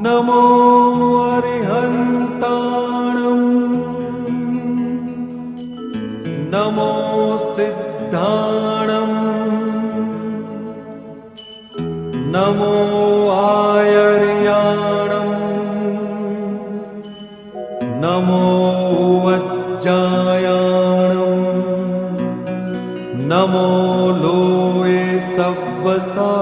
नमो अरिहन्ताणम् नमो सिद्धाणम् नमो आयर्याणम् नमो वज्जायाणम् नमो लोये सव्वसाहुणम्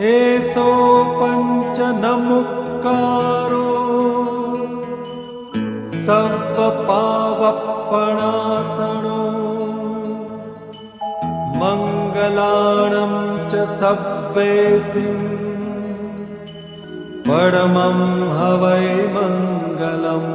एसो पञ्चनमुक्कारो सव्वपावप्पणासनो मङ्गलाणं च सव्वेसिं परमं हवै मङ्गलम्।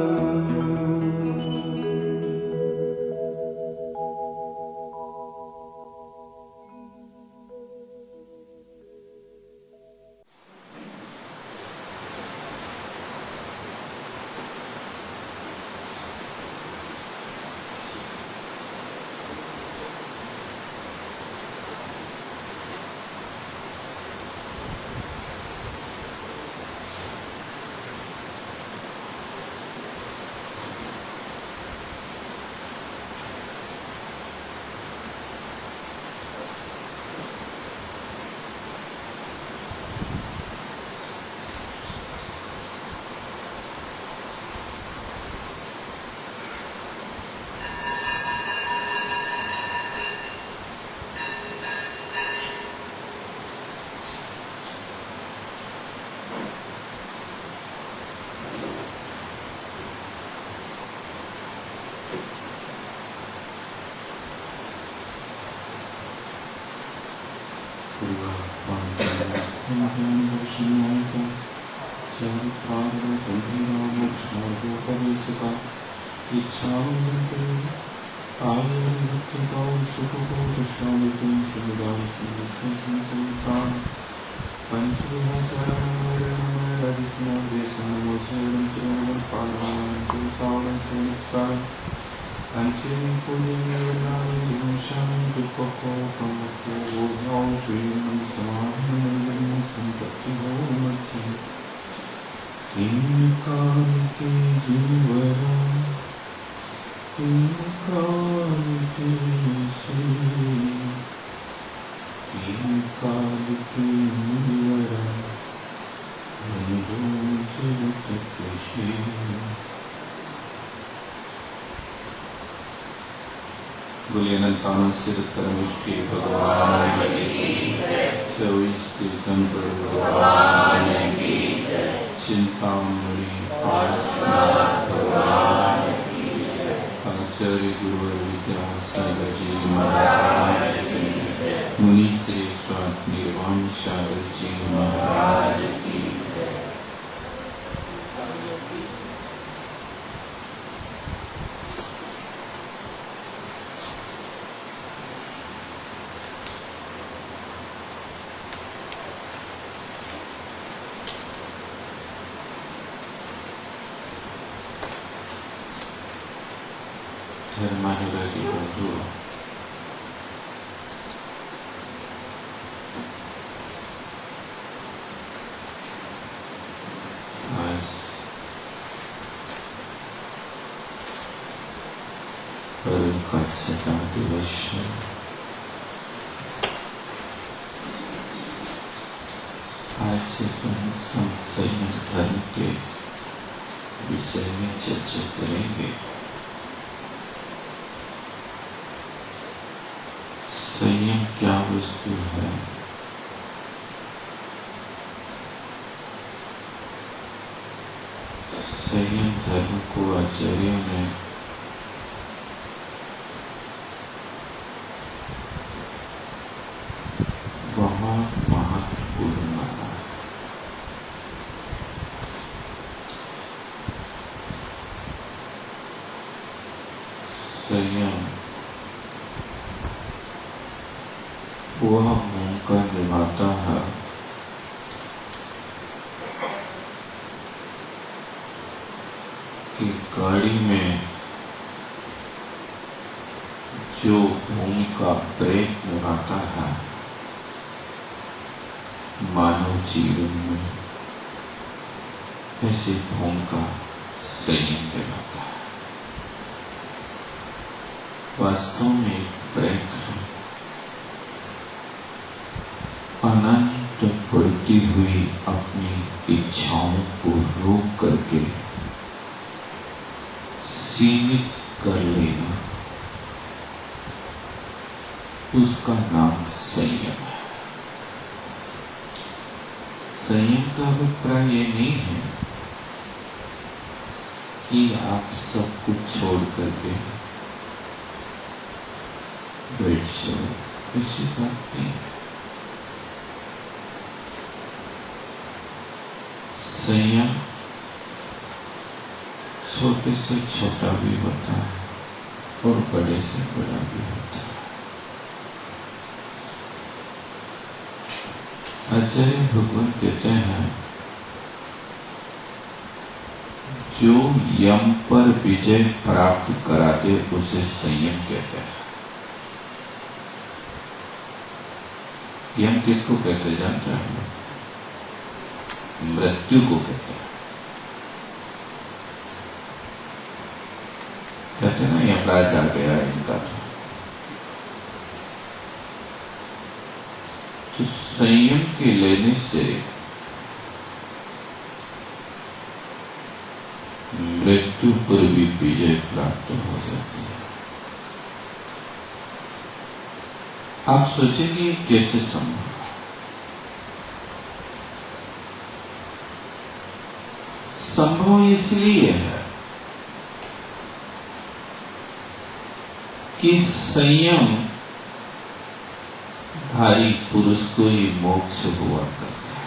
बोलिए अनंतानंद सिर परमेष्टि भगवान तीर्थंकर भगवान चिंतामणि आचार्य गुरु विद्यासागर जी महाराज मुनि श्रेष्ठ निर्वाण सागर जी महाराज की धर्मानुरागी बंधु आज परम का छठा दिवस है। आज से हम संयम धर्म के विषय में चर्चा करेंगे। संयम क्या वस्तु है, संयम धर्म को आचार्यों ने बहुत महत्वपूर्ण माना। संयम वह होकर निभाता है कि गाड़ी में जो भूमि का ब्रेक निभाता है मानव जीवन में ऐसे ढोंग का संयम कहलाता है। वास्तव में एक ब्रेक है, अनंत बढ़ती हुई अपनी इच्छाओं को रोक करके सीमित कर लेना, उसका नाम संयम है। संयम का अभिप्राय ये नहीं है कि आप सब कुछ छोड़ करके बैठ जाओ, ऐसी बात नहीं है। संयम छोटे से छोटा भी होता है और बड़े से बड़ा भी होता है। आचार्य भगवान कहते हैं, जो यम पर विजय प्राप्त करा दे उसे संयम कहते हैं। यम किसको कहते जानते हैं? मृत्यु को कहते हैं। कहते ना यमराज आ गया इनका। तो संयम के लेने से मृत्यु पर भी विजय प्राप्त हो जाती है। आप सोचेंगे कैसे संभव? संभव इसलिए है कि संयम धारी पुरुष को ही मोक्ष हुआ करता है।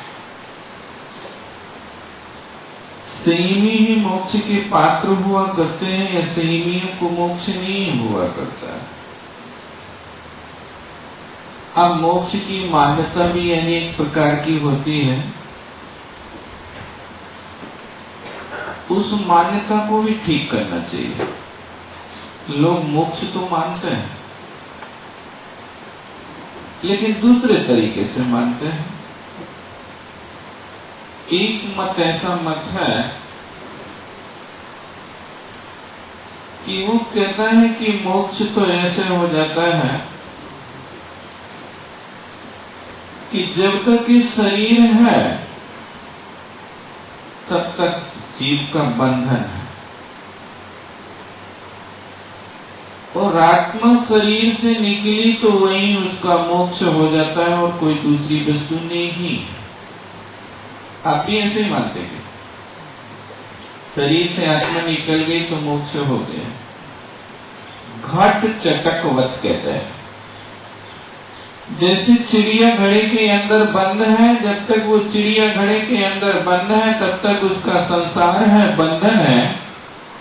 संयमी ही मोक्ष के पात्र हुआ करते हैं या संयमियों को मोक्ष नहीं हुआ करता है। अब मोक्ष की मान्यता भी अनेक प्रकार की होती है। उस मान्यता को भी ठीक करना चाहिए। लोग मोक्ष तो मानते हैं लेकिन दूसरे तरीके से मानते हैं। एक मत ऐसा मत है कि वो कहता है कि मोक्ष तो ऐसे हो जाता है कि जब तक ये शरीर है तब तक जीव का बंधन है और आत्मा शरीर से निकली तो वहीं उसका मोक्ष हो जाता है और कोई दूसरी वस्तु नहीं। आप भी ऐसे ही मानते हैं? शरीर से आत्मा निकल गई तो मोक्ष हो गया। घट चटकवत कहते हैं। जैसे चिड़िया घड़े के अंदर बंद है, जब तक वो चिड़िया घड़े के अंदर बंद है तब तक उसका संसार है, बंधन है,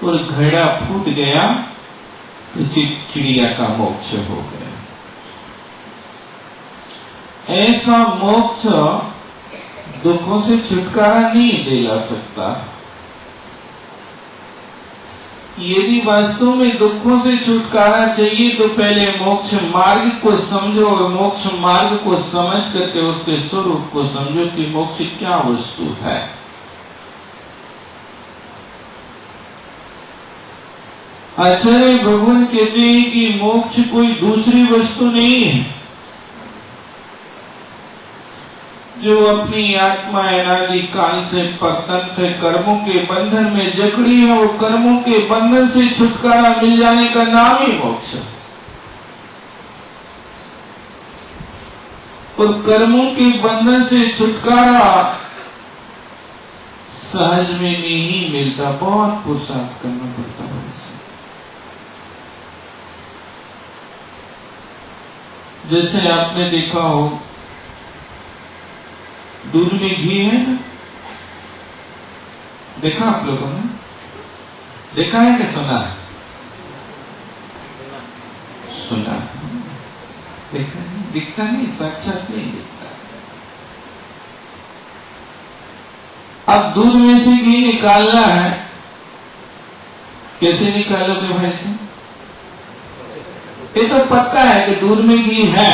और घड़ा फूट गया तो चिड़िया का मोक्ष हो गया। ऐसा मोक्ष दुखों से छुटकारा नहीं दिला सकता। यदि वास्तव में दुखों से छुटकारा चाहिए तो पहले मोक्ष मार्ग को समझो और मोक्ष मार्ग को समझ करके उसके स्वरूप को समझो कि मोक्ष क्या वस्तु है। आचार्य भगवान कहते हैं कि मोक्ष कोई दूसरी वस्तु नहीं है। जो अपनी आत्मा अनादि काल से परतंत्र कर्मों के बंधन में जकड़ी है, वो कर्मों के बंधन से छुटकारा मिल जाने का नाम ही मोक्ष है। और कर्मों के बंधन से छुटकारा सहज में नहीं मिलता, बहुत पुरुषार्थ करना पड़ता है। जैसे आपने देखा हो दूध में घी है ना, देखा आप लोगों ने? देखा है कि सुना है? सुना। देखा नहीं, दिखता नहीं, साक्षात नहीं दिखता। अब दूध में से घी निकालना है, कैसे निकालोगे भाई से? ये तो पता है कि दूध में घी है।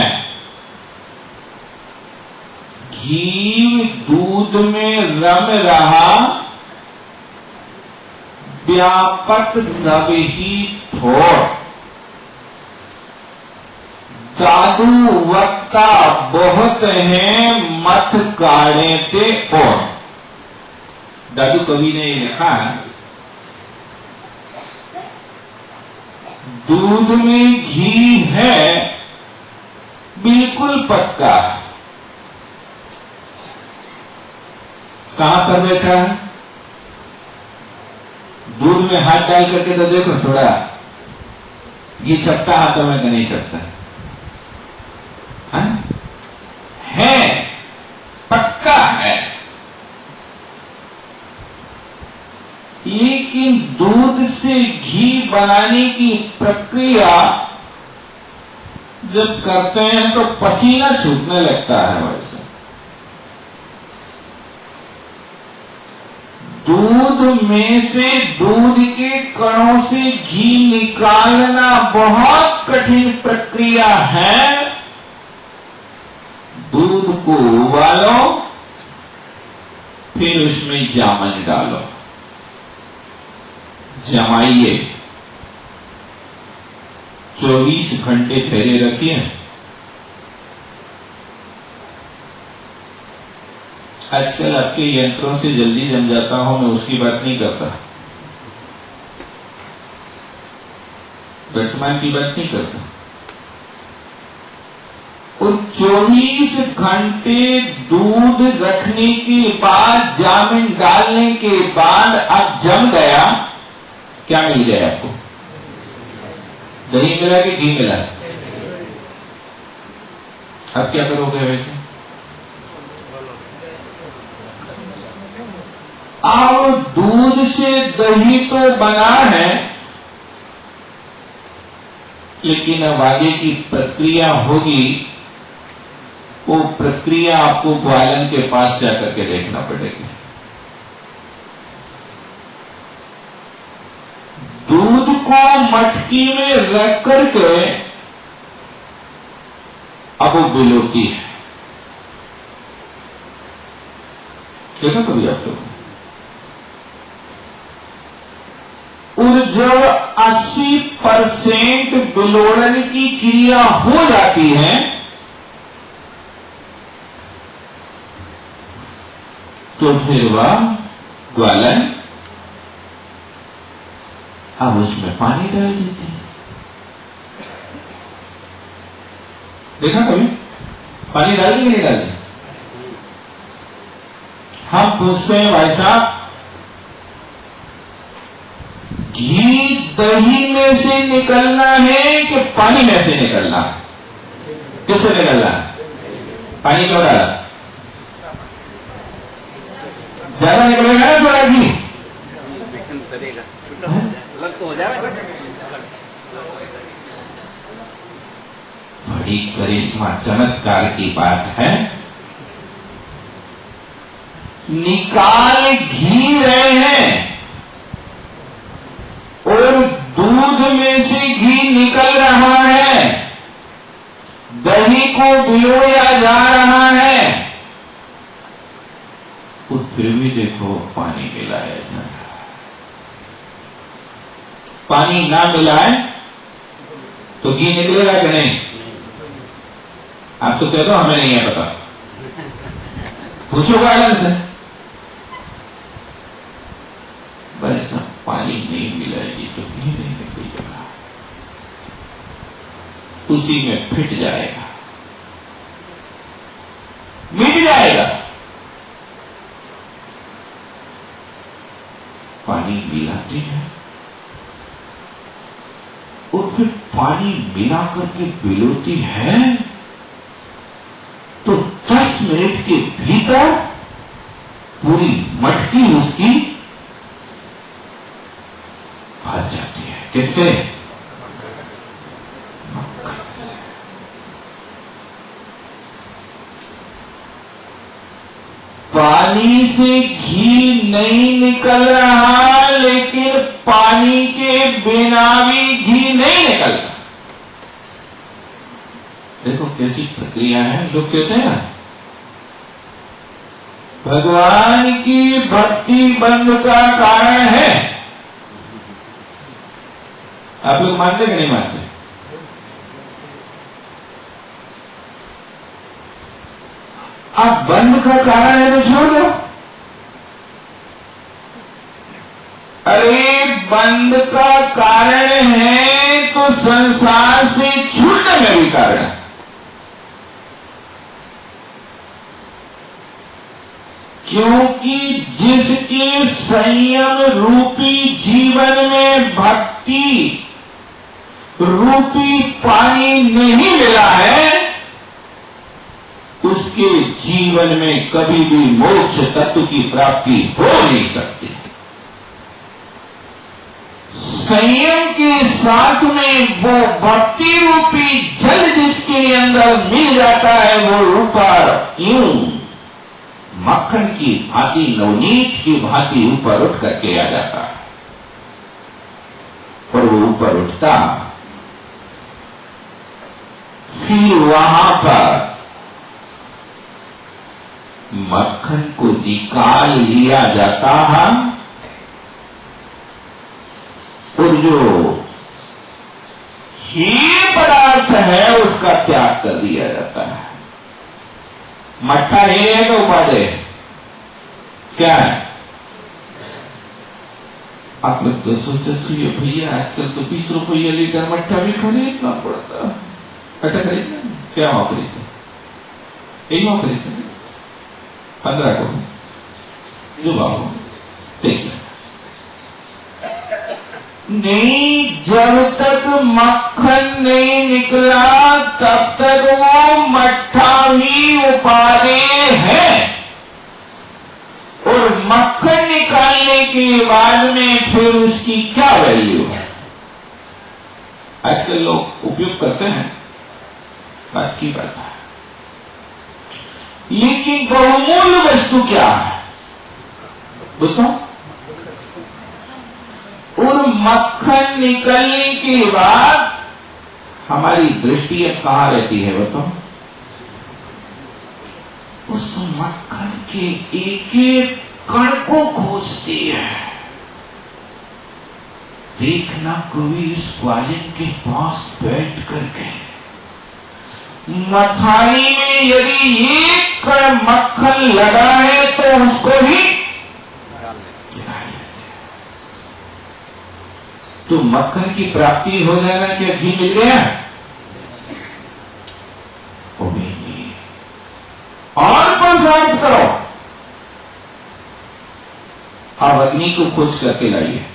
घी जीव दूध में रम रहा, व्यापक सब ही थोड़। दादू वक्ता बहुत हैं, मत काढ़े ते और। दादू कवि ने लिखा है, दूध में घी है बिल्कुल पक्का। कहां पर बैठा है? दूध में हाथ डाल करके तो देखो थोड़ा, ये सकता हाथों में कि नहीं सकता है, पक्का है। लेकिन दूध से घी बनाने की प्रक्रिया जब करते हैं तो पसीना छूटने लगता है। वैसे दूध में से, दूध के कणों से घी निकालना बहुत कठिन प्रक्रिया है। दूध को उबालो, फिर उसमें जामन डालो, जमाइए, 24 घंटे फेरे रखिए। आजकल आपके यंत्रों से जल्दी जम जाता हूं, मैं उसकी बात नहीं करता, वर्तमान की बात नहीं करता। और 24 घंटे दूध रखने के बाद, जामिन डालने के बाद अब जम गया, क्या मिल गया आपको? दही मिला कि घी मिला? अब क्या करोगे वैसे? अब दूध से दही तो बना है, लेकिन अब आगे की प्रक्रिया होगी। वो प्रक्रिया आपको ग्वालन के पास जाकर के देखना पड़ेगी। दूध को मटकी में रख करके अब वो बिलोती है। देखा कभी आप लोग? और जब 80% बिलोड़न की क्रिया हो जाती है, तो फिर वह ग्वालन अब उसमें पानी डाल देते हैं। देखा कभी? पानी डाल दी नहीं डाल दी? हम पूछते हैं भाई साहब, घी दही में से निकलना है कि पानी में से निकलना है? किससे निकलना है? पानी क्यों डाला? ज्यादा निकलेगा ना थोड़ा घी, अलग तो हो जाएगा। बड़ी करिश्मा चमत्कार की बात है। निकाल घी रहे हैं और दूध में से घी निकल रहा है, दही को बिलोया जा रहा है, और फिर भी देखो पानी मिलाया जा रहा है। पानी ना मिलाए तो घी निकलेगा कि नहीं? आप तो कहते हो हमें नहीं है पता, पूछो ग्वालन से। बस पानी नहीं मिलाएगी तो घी नहीं निकलेगा, उसी में फिट जाएगा, मिट जाएगा। पानी मिलाती है और फिर पानी मिला करके बिलोती है, तो 10 मिनट के भीतर पूरी मटकी उसकी भर जाती है। किससे? मक्खन से। पानी से घी नहीं निकल रहा, लेकिन पानी के बिना भी घी नहीं निकलता। देखो कैसी प्रक्रिया है। लोग कहते हैं ना भगवान की भक्ति बंध का कारण है। आप लोग मानते कि नहीं मानते? आप बंध का कारण है तो छोड़ दो। अरे बंध का कारण है तो संसार से छूटने में भी कारण है। क्योंकि जिसके संयम रूपी जीवन में भक्ति रूपी पानी नहीं मिला है, उसके जीवन में कभी भी मोक्ष तत्व की प्राप्ति हो नहीं सकती। संयम के साथ में वो भक्ति रूपी जल जिसके अंदर मिल जाता है, वो ऊपर यूं मक्खन की भांति, नवनीत की भांति ऊपर उठ करके आ जाता है। और वो ऊपर उठता, फिर वहां पर मक्खन को निकाल लिया जाता है और जो हीन पदार्थ है उसका त्याग कर दिया जाता है। मट्ठा ये है तो उपादेय है, क्या है? आप लोग तो सोचते थे भैया आजकल तो 20 रुपये लीटर मट्ठा भी खरीदना पड़ता है। मट्ठा खरीदना क्या भाव खरीदते? यही भाव खरीदते 15 को जो भाव ठीक है। नहीं, जब तक मक्खन नहीं निकला तब तक वो मट्ठा ही उपादेय है। और मक्खन निकालने के बाद में फिर उसकी क्या वैल्यू है? आजकल लोग उपयोग करते हैं, बात की बात है, लेकिन बहुमूल्य वस्तु क्या है दोस्तों? और मक्खन निकलने के बाद हमारी दृष्टि अब कहां रहती है बताओ? उस मक्खन के एक एक कण को खोजती है। देखना कभी इस ग्वालिन के पास बैठ करके मथाई में यदि एक कण मक्खन लगा है तो उसको ही तो मक्खन की प्राप्ति हो जाएगा। क्या घी मिल गया? वो भी नहीं। और प्रसाद करो, अब अग्नि को खोज करके लाइए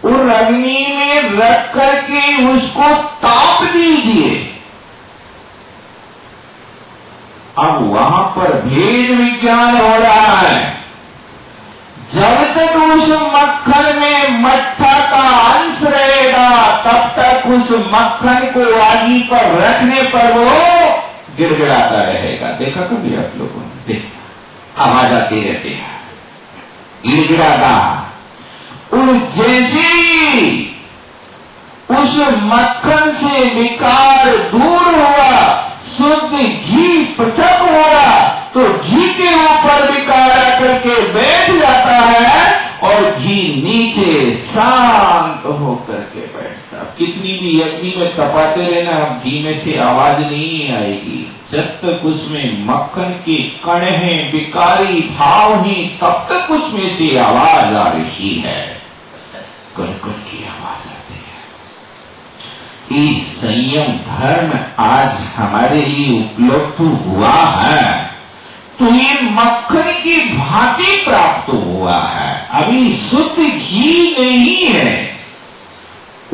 और अग्नि में रख करके उसको ताप दीजिए। अब वहां पर भेद विज्ञान हो रहा है। जब तक उस मक्खन में मट्ठा का अंश रहेगा तब तक उस मक्खन को आगी पर रखने पर वो गिड़गिड़ाता रहेगा। देखा कभी आप लोगों ने? देखा, आवाज आती रहती है, गिड़गिड़ाता। और जैसे ही उस मक्खन से विकार दूर हुआ, शुद्ध घी पृथक हुआ, तो घी के ऊपर विकार आकर के बैठ जाता है और घी नीचे शांत होकर के बैठता। कितनी भी अग्नि में तपाते रहना, घी में से आवाज नहीं आएगी। जब तक उसमें मक्खन के कण हैं, विकारी भाव हैं, तब तक उसमें से आवाज आ रही है, कड़कड़ की आवाज आती है। ये संयम धर्म आज हमारे लिए उपलब्ध हुआ है तो ये मक्खन की भांति प्राप्त हुआ है। अभी शुद्ध घी नहीं है।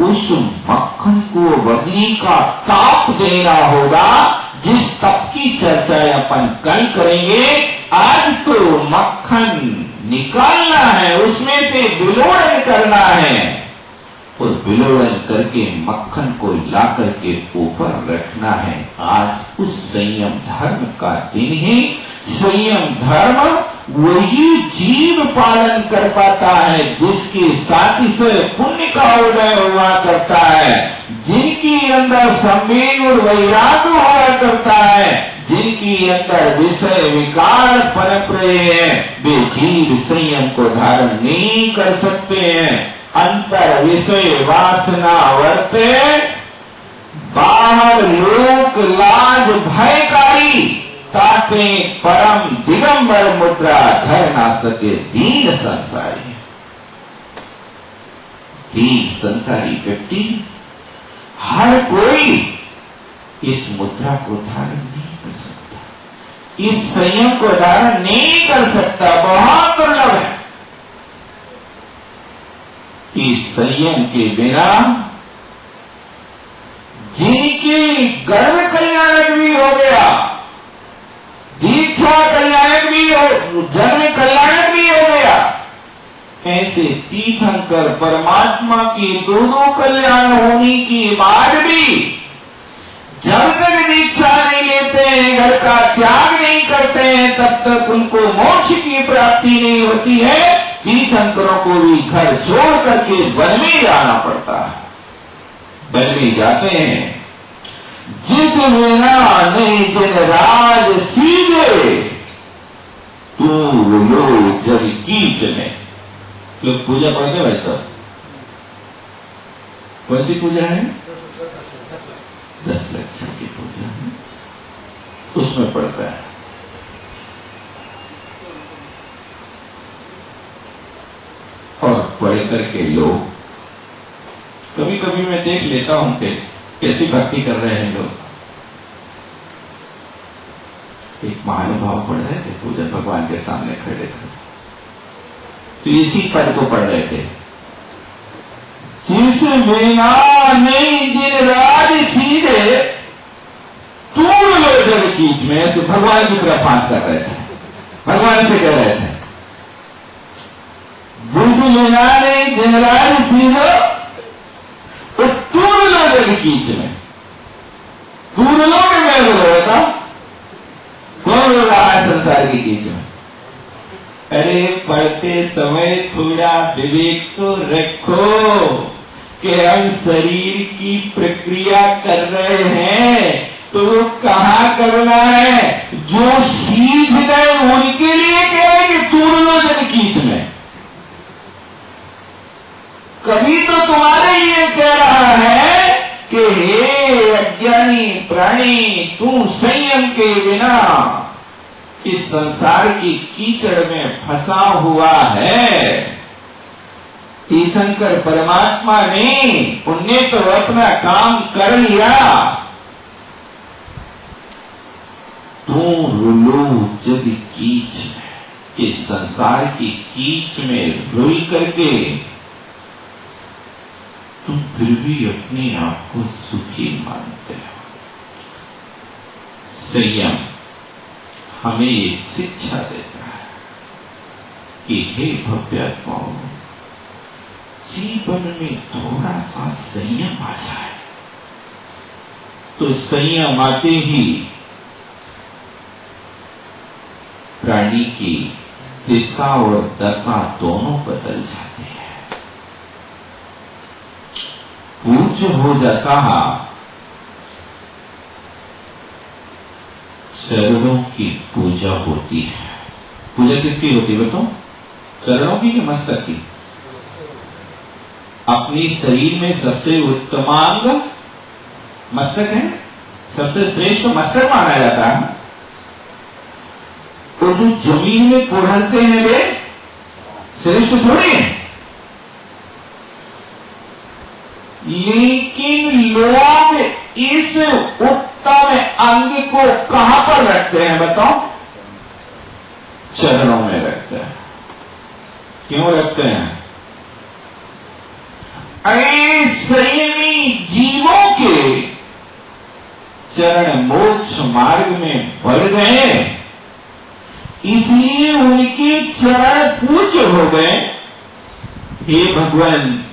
उस मक्खन को अग्नि का ताप देना होगा, जिस तप की चर्चा अपन कल करेंगे। आज तो मक्खन निकालना है, उसमें से विलोड़न करना है और विलोड़न करके मक्खन को ला करके ऊपर रखना है। आज उस संयम धर्म का दिन ही। संयम धर्म वही जीव पालन कर पाता है जिसके साथ से पुण्य का उदय हुआ करता है, जिनके अंदर संवेग और वैराग्य हुआ करता है। जिनकी अंदर विषय विकार पनप रहे हैं वे जीव संयम को धारण नहीं कर सकते हैं। अंतर विषय वासना वर्ते, बाहर लोक लाज भयकारी, ताते परम दिगंबर मुद्रा धर ना सके दीन संसारी। दीन संसारी व्यक्ति हर कोई इस मुद्रा को धारण नहीं कर सकता, इस संयम को धारण नहीं कर सकता, बहुत दुर्लभ है। इस संयम के बिना जिनके गर्भ कल्याणक भी हो गया, दीक्षा कल्याणक भी हो, जन्म कल्याणक भी हो गया, ऐसे तीर्थंकर परमात्मा की दोनों कल्याण होने के बाद भी जब तक दीक्षा नहीं लेते हैं, घर का त्याग नहीं करते हैं, तब तक उनको मोक्ष की प्राप्ति नहीं होती है। तीर्थंकरों को भी घर छोड़ करके वन में जाना पड़ता है, वन में जाते हैं। जिस बिना नहीं जिन राज सीधे, तू लोग जब कीच में। लोग पूजा पढ़ते भाई साहब, कौन सी पूजा है? 10 लक्षण की पूजा है, उसमें पढ़ता है। और पढ़ करके लोग, कभी कभी मैं देख लेता हूं कि कैसी भक्ति कर रहे हैं लोग। एक महानुभाव पढ़ रहे थे, पूजन भगवान के सामने खड़े थे, तो इसी पद को पढ़ रहे थे, जिस बिना नहीं जिन राज सीधे, तूड़ लो जग कीच में। तो भगवान की तरफ हाथ कर रहे थे, भगवान से कह रहे थे, जिस बिना नहीं जिन राज सीधे, तो तूड़ लो जग कीच में। तूड़ लो कि मैं बोल रहा था? कौन बोल रहा है संसार की कीच में? अरे पढ़ते समय थोड़ा विवेक तो रखो कि हम शरीर की प्रक्रिया कर रहे हैं, तो वो कहाँ करना है? जो सीख गए उनके लिए कहेंगे तूड़ लो जग कीच में। कभी तो तुम्हारे लिए कह रहा है कि हे अज्ञानी प्राणी, तू संयम के बिना इस संसार की कीचड़ में फंसा हुआ है। तीर्थंकर परमात्मा ने, उनने तो अपना काम कर लिया। तू रुलो जग कीच में, इस संसार की कीच में रुल करके तुम फिर भी अपने आप को सुखी मानते हो। संयम हमें ये शिक्षा देता है कि हे भव्यात्माओं, जीवन में थोड़ा सा संयम आ जाए तो संयम आते ही प्राणी की दिशा और दशा दोनों बदल जाते हैं। पूज्य हो जाता है चरणों की पूजा होती है। पूजा किसकी होती है बताओ? चरणों की कि मस्तक की? अपनी शरीर में सबसे उत्तमांग मस्तक है, सबसे श्रेष्ठ मस्तक माना जाता है। और जो जमीन में कोढ़लते हैं वे श्रेष्ठ थोड़ी है। लेकिन लोग इस उत्तम अंग को कहां पर रखते हैं बताओ? चरणों में रखते हैं। क्यों रखते हैं? संयमी जीवों के चरण मोक्ष मार्ग में बढ़ गए, इसलिए उनके चरण पूज्य हो गए। हे भगवान,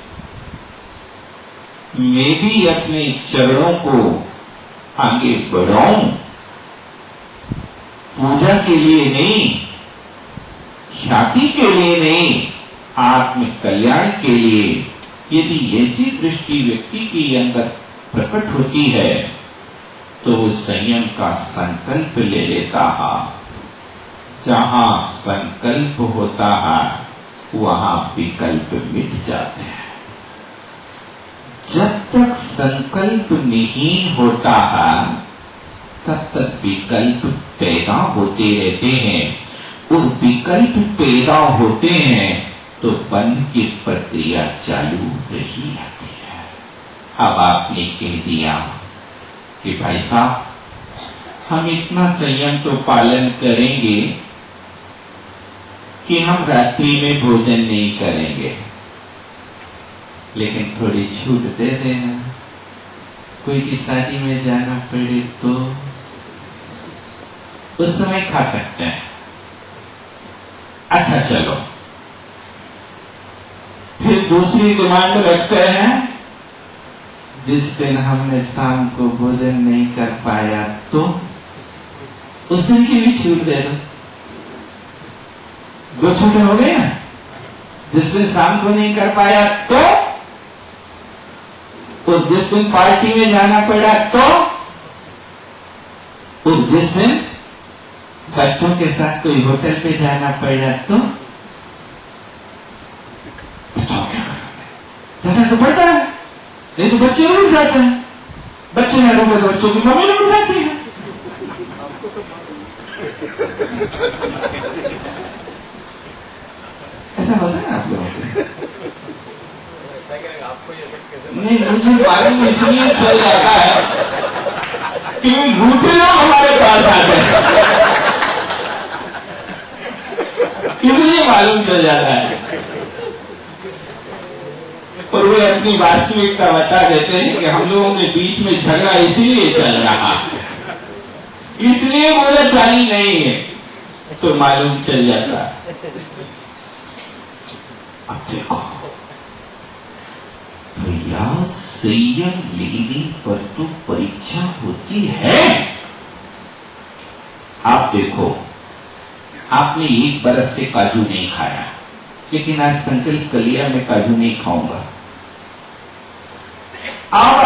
मैं भी अपने चरणों को आगे बढ़ाऊं, पूजा के लिए नहीं, ख्याति के लिए नहीं, आत्म कल्याण के लिए। यदि ऐसी दृष्टि व्यक्ति के अंदर प्रकट होती है तो वो संयम का संकल्प ले लेता है। जहां संकल्प होता है वहां विकल्प मिट जाते हैं। जब तक संकल्प नहीं होता है तब तक विकल्प पैदा होते रहते हैं, और विकल्प पैदा होते हैं तो बंध की प्रक्रिया चालू रही जाती है। अब आपने कह दिया कि भाई साहब हम इतना संयम तो पालन करेंगे कि हम रात्रि में भोजन नहीं करेंगे, लेकिन थोड़ी छूट दे देना, कोई की शादी में जाना पड़े तो उस समय खा सकते हैं। अच्छा चलो, फिर दूसरी डिमांड रखते हैं, जिस दिन हमने शाम को भोजन नहीं कर पाया तो उस दिन की भी छूट दे दो। दो छूटें हो गई ना। जिस दिन शाम को नहीं कर पाया तो, और जिस दिन पार्टी में जाना पड़ा तो, और जिस दिन बच्चों के साथ कोई होटल पे जाना पड़ा तो बताओ क्या करोगे? जाना तो पड़ता है, नहीं तो बच्चे रुक जाते हैं। बच्चे ना रुके तो बच्चों की मम्मी रुक जाती है। ऐसा होता है आप लोगों को? नहीं, मुझे मालूम इसलिए चल जाता है कि रूठे लोग हमारे पास आते हैं, इसलिए मालूम चल जाता है। और वे अपनी वास्तविकता बता देते हैं कि हम लोगों के बीच में झगड़ा इसीलिए चल रहा है, इसलिए बोले चाली नहीं है, तो मालूम चल जाता है। अब देखो भैया, संयम लेने पर तो परीक्षा होती है। आप देखो, आपने एक बरस से काजू नहीं खाया, लेकिन आज संकल्प कर लिया मैं काजू नहीं खाऊंगा। अब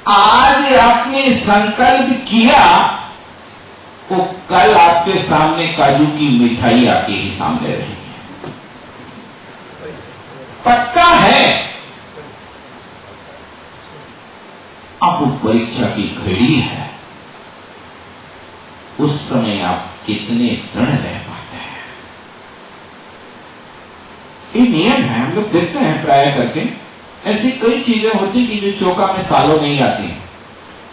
आज आपने संकल्प किया तो कल आपके सामने काजू की मिठाई आके ही सामने रहेगी, पक्का है। अब वो परीक्षा की घड़ी है, उस समय आप कितने दृढ़ रह पाते हैं। ये नियम है, हम लोग देखते हैं प्राय करके। ऐसी कई चीजें होती कि जो चौका में सालों नहीं आती,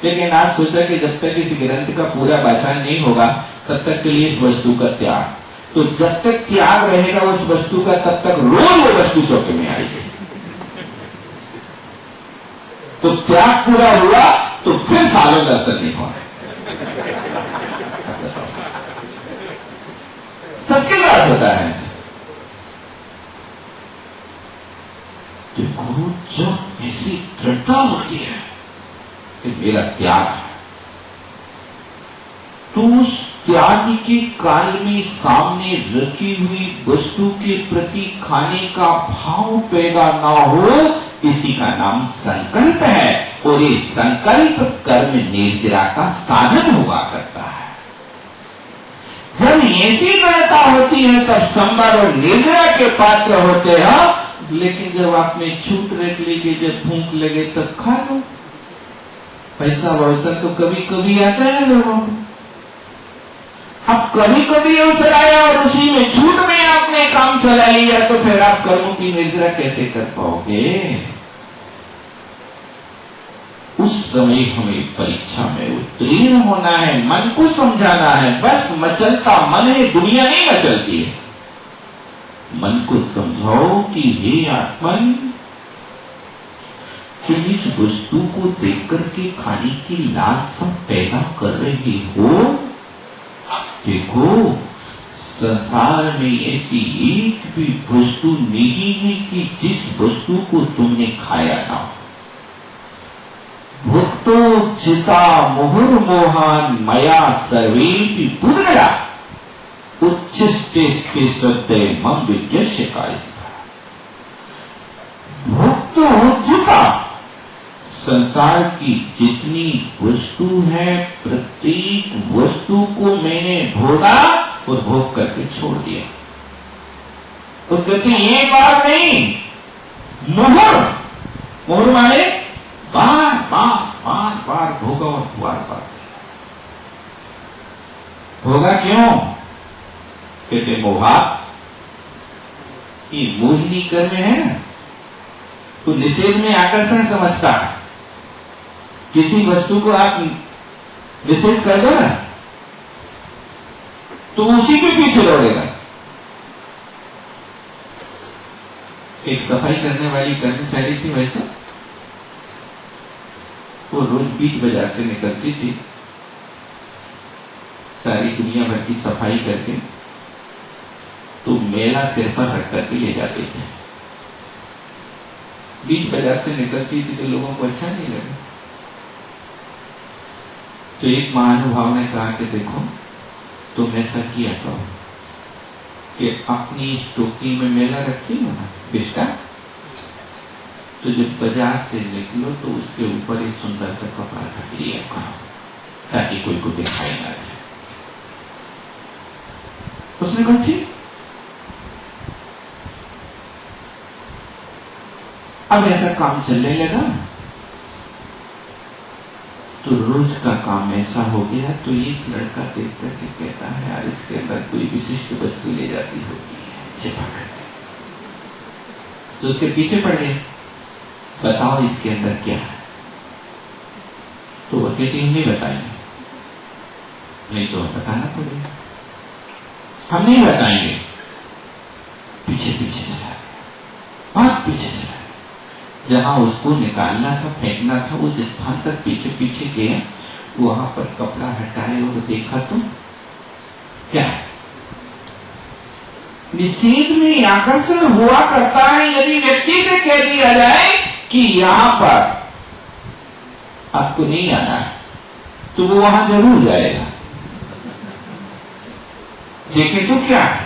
लेकिन आज सोचा कि जब तक इस ग्रंथ का पूरा वाचन नहीं होगा तब तक के लिए इस वस्तु का त्याग, तो जब तक त्याग रहेगा उस वस्तु का तब तक रोज वो वस्तु चौके में आएगी। तो त्याग पूरा हुआ तो फिर सालों दर्शन नहीं होगा। सबके साथ होता है। देखो, जब ऐसी दृढ़ता होती है कि मेरा त्याग है, तो उस त्याग के काल में सामने रखी हुई वस्तु के प्रति खाने का भाव पैदा ना हो, इसी का नाम संकल्प है। और ये संकल्प कर्म निर्जरा का साधन हुआ करता है। जब ऐसी दृढ़ता होती है तब संवर और निर्जरा के पात्र होते हैं। लेकिन जब आपने छूट रख ली कि जब भूख लगे तब खा लो, पैसा अवसर तो कभी कभी आता है लोगों को। अब कभी कभी अवसर आया और उसी में छूट में आपने काम चला लिया, तो फिर आप कर्मों की निर्जरा कैसे कर पाओगे? उस समय हमें परीक्षा में उत्तीर्ण होना है, मन को समझाना है। बस मचलता मन है, दुनिया नहीं मचलती है। मन को समझाओ कि हे आत्मन, तुम इस वस्तु को देख करके खाने की लालसा पैदा कर रहे हो। देखो, संसार में ऐसी एक भी वस्तु नहीं है कि जिस वस्तु को तुमने खाया ना हो। भुक्तो चिता मुहुर्मोहान मया सर्वेपि बुद्धया उच्छिष्टे सत्य मम विज्ञस्य कारिष्ठा। भुक्तो चिता, संसार की जितनी वस्तु है प्रत्येक वस्तु को मैंने भोगा और भोग करके छोड़ दिया। तो कहते ये बात नहीं, मोहर, मोहर माने बार बार बार बार भोगा और बार बार भोगा। क्यों? कहते मोहा ये मोहिनी कर्म है ना, तो निषेध में आकर्षण समझता है। किसी वस्तु को आप निषेध कर दो ना तो उसी के पीछे दौड़ेगा। एक सफाई करने वाली कर्मचारी थी, वैसे वो रोज बीच बाजार से निकलती थी, सारी दुनिया भर की सफाई करके तो मेला सिर पर रख करके ले जाते थे। बीच बाजार से निकलती थी तो लोगों को अच्छा नहीं लगा। तो एक महानुभाव ने कहा कि देखो तुम ऐसा किया करो कि अपनी इस टोकरी में मेला रखती हो ना बेटा, तो जब बाजार से निकलो तो उसके ऊपर एक सुंदर सा कपड़ा ढक लिया करो ताकि कोई को दिखाई ना दे। उसने कहा ठीक। अब ऐसा काम चलने लगा तो रोज का काम ऐसा हो गया तो एक लड़का देख करके कहता है यार इसके अंदर कोई विशिष्ट वस्तु ले जाती होती है छिपा करके। तो उसके पीछे पड़ गए, बताओ इसके अंदर क्या है। तो वो कहती हम नहीं बताएंगे। नहीं तो बताना पड़ेगा, हम नहीं बताएंगे। पीछे पीछे चला गया, बहुत पीछे चला गया। जहां उसको निकालना था फेंकना था उस स्थान तक पीछे पीछे गया, वहां पर कपड़ा हटाए और देखा तो क्या है। निषेध में आकर्षण हुआ करता है। यदि व्यक्ति से कह दिया जाए कि यहां पर आपको नहीं आना है तो वो वहां जरूर जाएगा। देखें तो क्या है,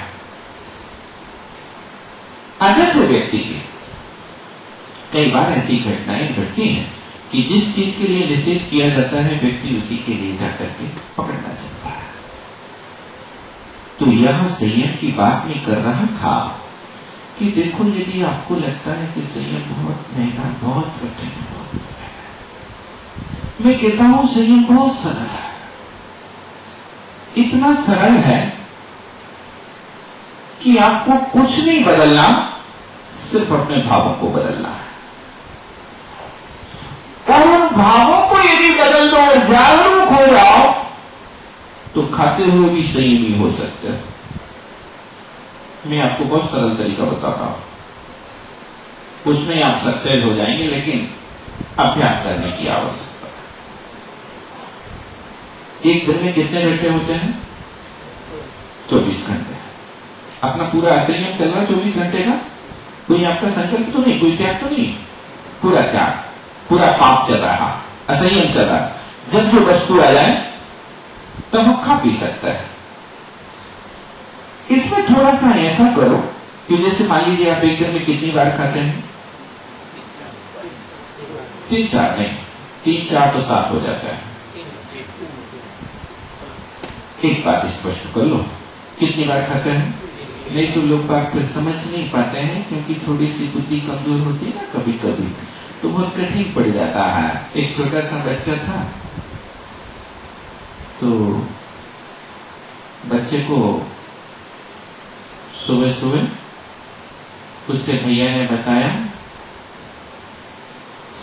आदत है व्यक्ति की। कई बार ऐसी घटनाएं घटती हैं कि जिस चीज के लिए निषेध किया जाता है व्यक्ति उसी के लिए जाकर के पकड़ना चाहता है। तो यह संयम की बात मैं कर रहा था कि देखो यदि आपको लगता है कि संयम बहुत महंगा, बहुत कठिन, बहुत महंगा, मैं कहता हूं संयम बहुत सरल है। इतना सरल है कि आपको कुछ नहीं बदलना, सिर्फ अपने भावों को बदलना है। और भावों को यदि बदल दो और जागरूक हो जाओ तो खाते हुए भी संयमी हो सकते हैं। मैं आपको बहुत सरल तरीका बताता हूं, उसमें आप सक्सेस हो जाएंगे, लेकिन अभ्यास करने की आवश्यकता है। एक दिन में कितने घंटे होते हैं? 24 घंटे। अपना पूरा असंयम चल रहा है 24 घंटे का। कोई आपका संकल्प तो नहीं, कोई त्याग तो नहीं, पूरा त्याग, पूरा पाप चल रहा है, असंयम चल रहा है। जब जो वस्तु आ जाए तब वो खा पी सकता है। इसमें थोड़ा सा ऐसा करो कि जैसे मान लीजिए आप एक दिन में कितनी बार खाते हैं? 3-4 नहीं, 3-4 तो 7 हो जाता है। एक बात स्पष्ट कर लो, कितनी बार खाते हैं? नहीं तो लोग बात फिर समझ नहीं पाते हैं, क्योंकि थोड़ी सी बुद्धि कमजोर होती है ना कभी कभी, तो बहुत कठिन पड़ जाता है। एक छोटा सा बच्चा था, तो बच्चे को सुबह सुबह उसके भैया ने बताया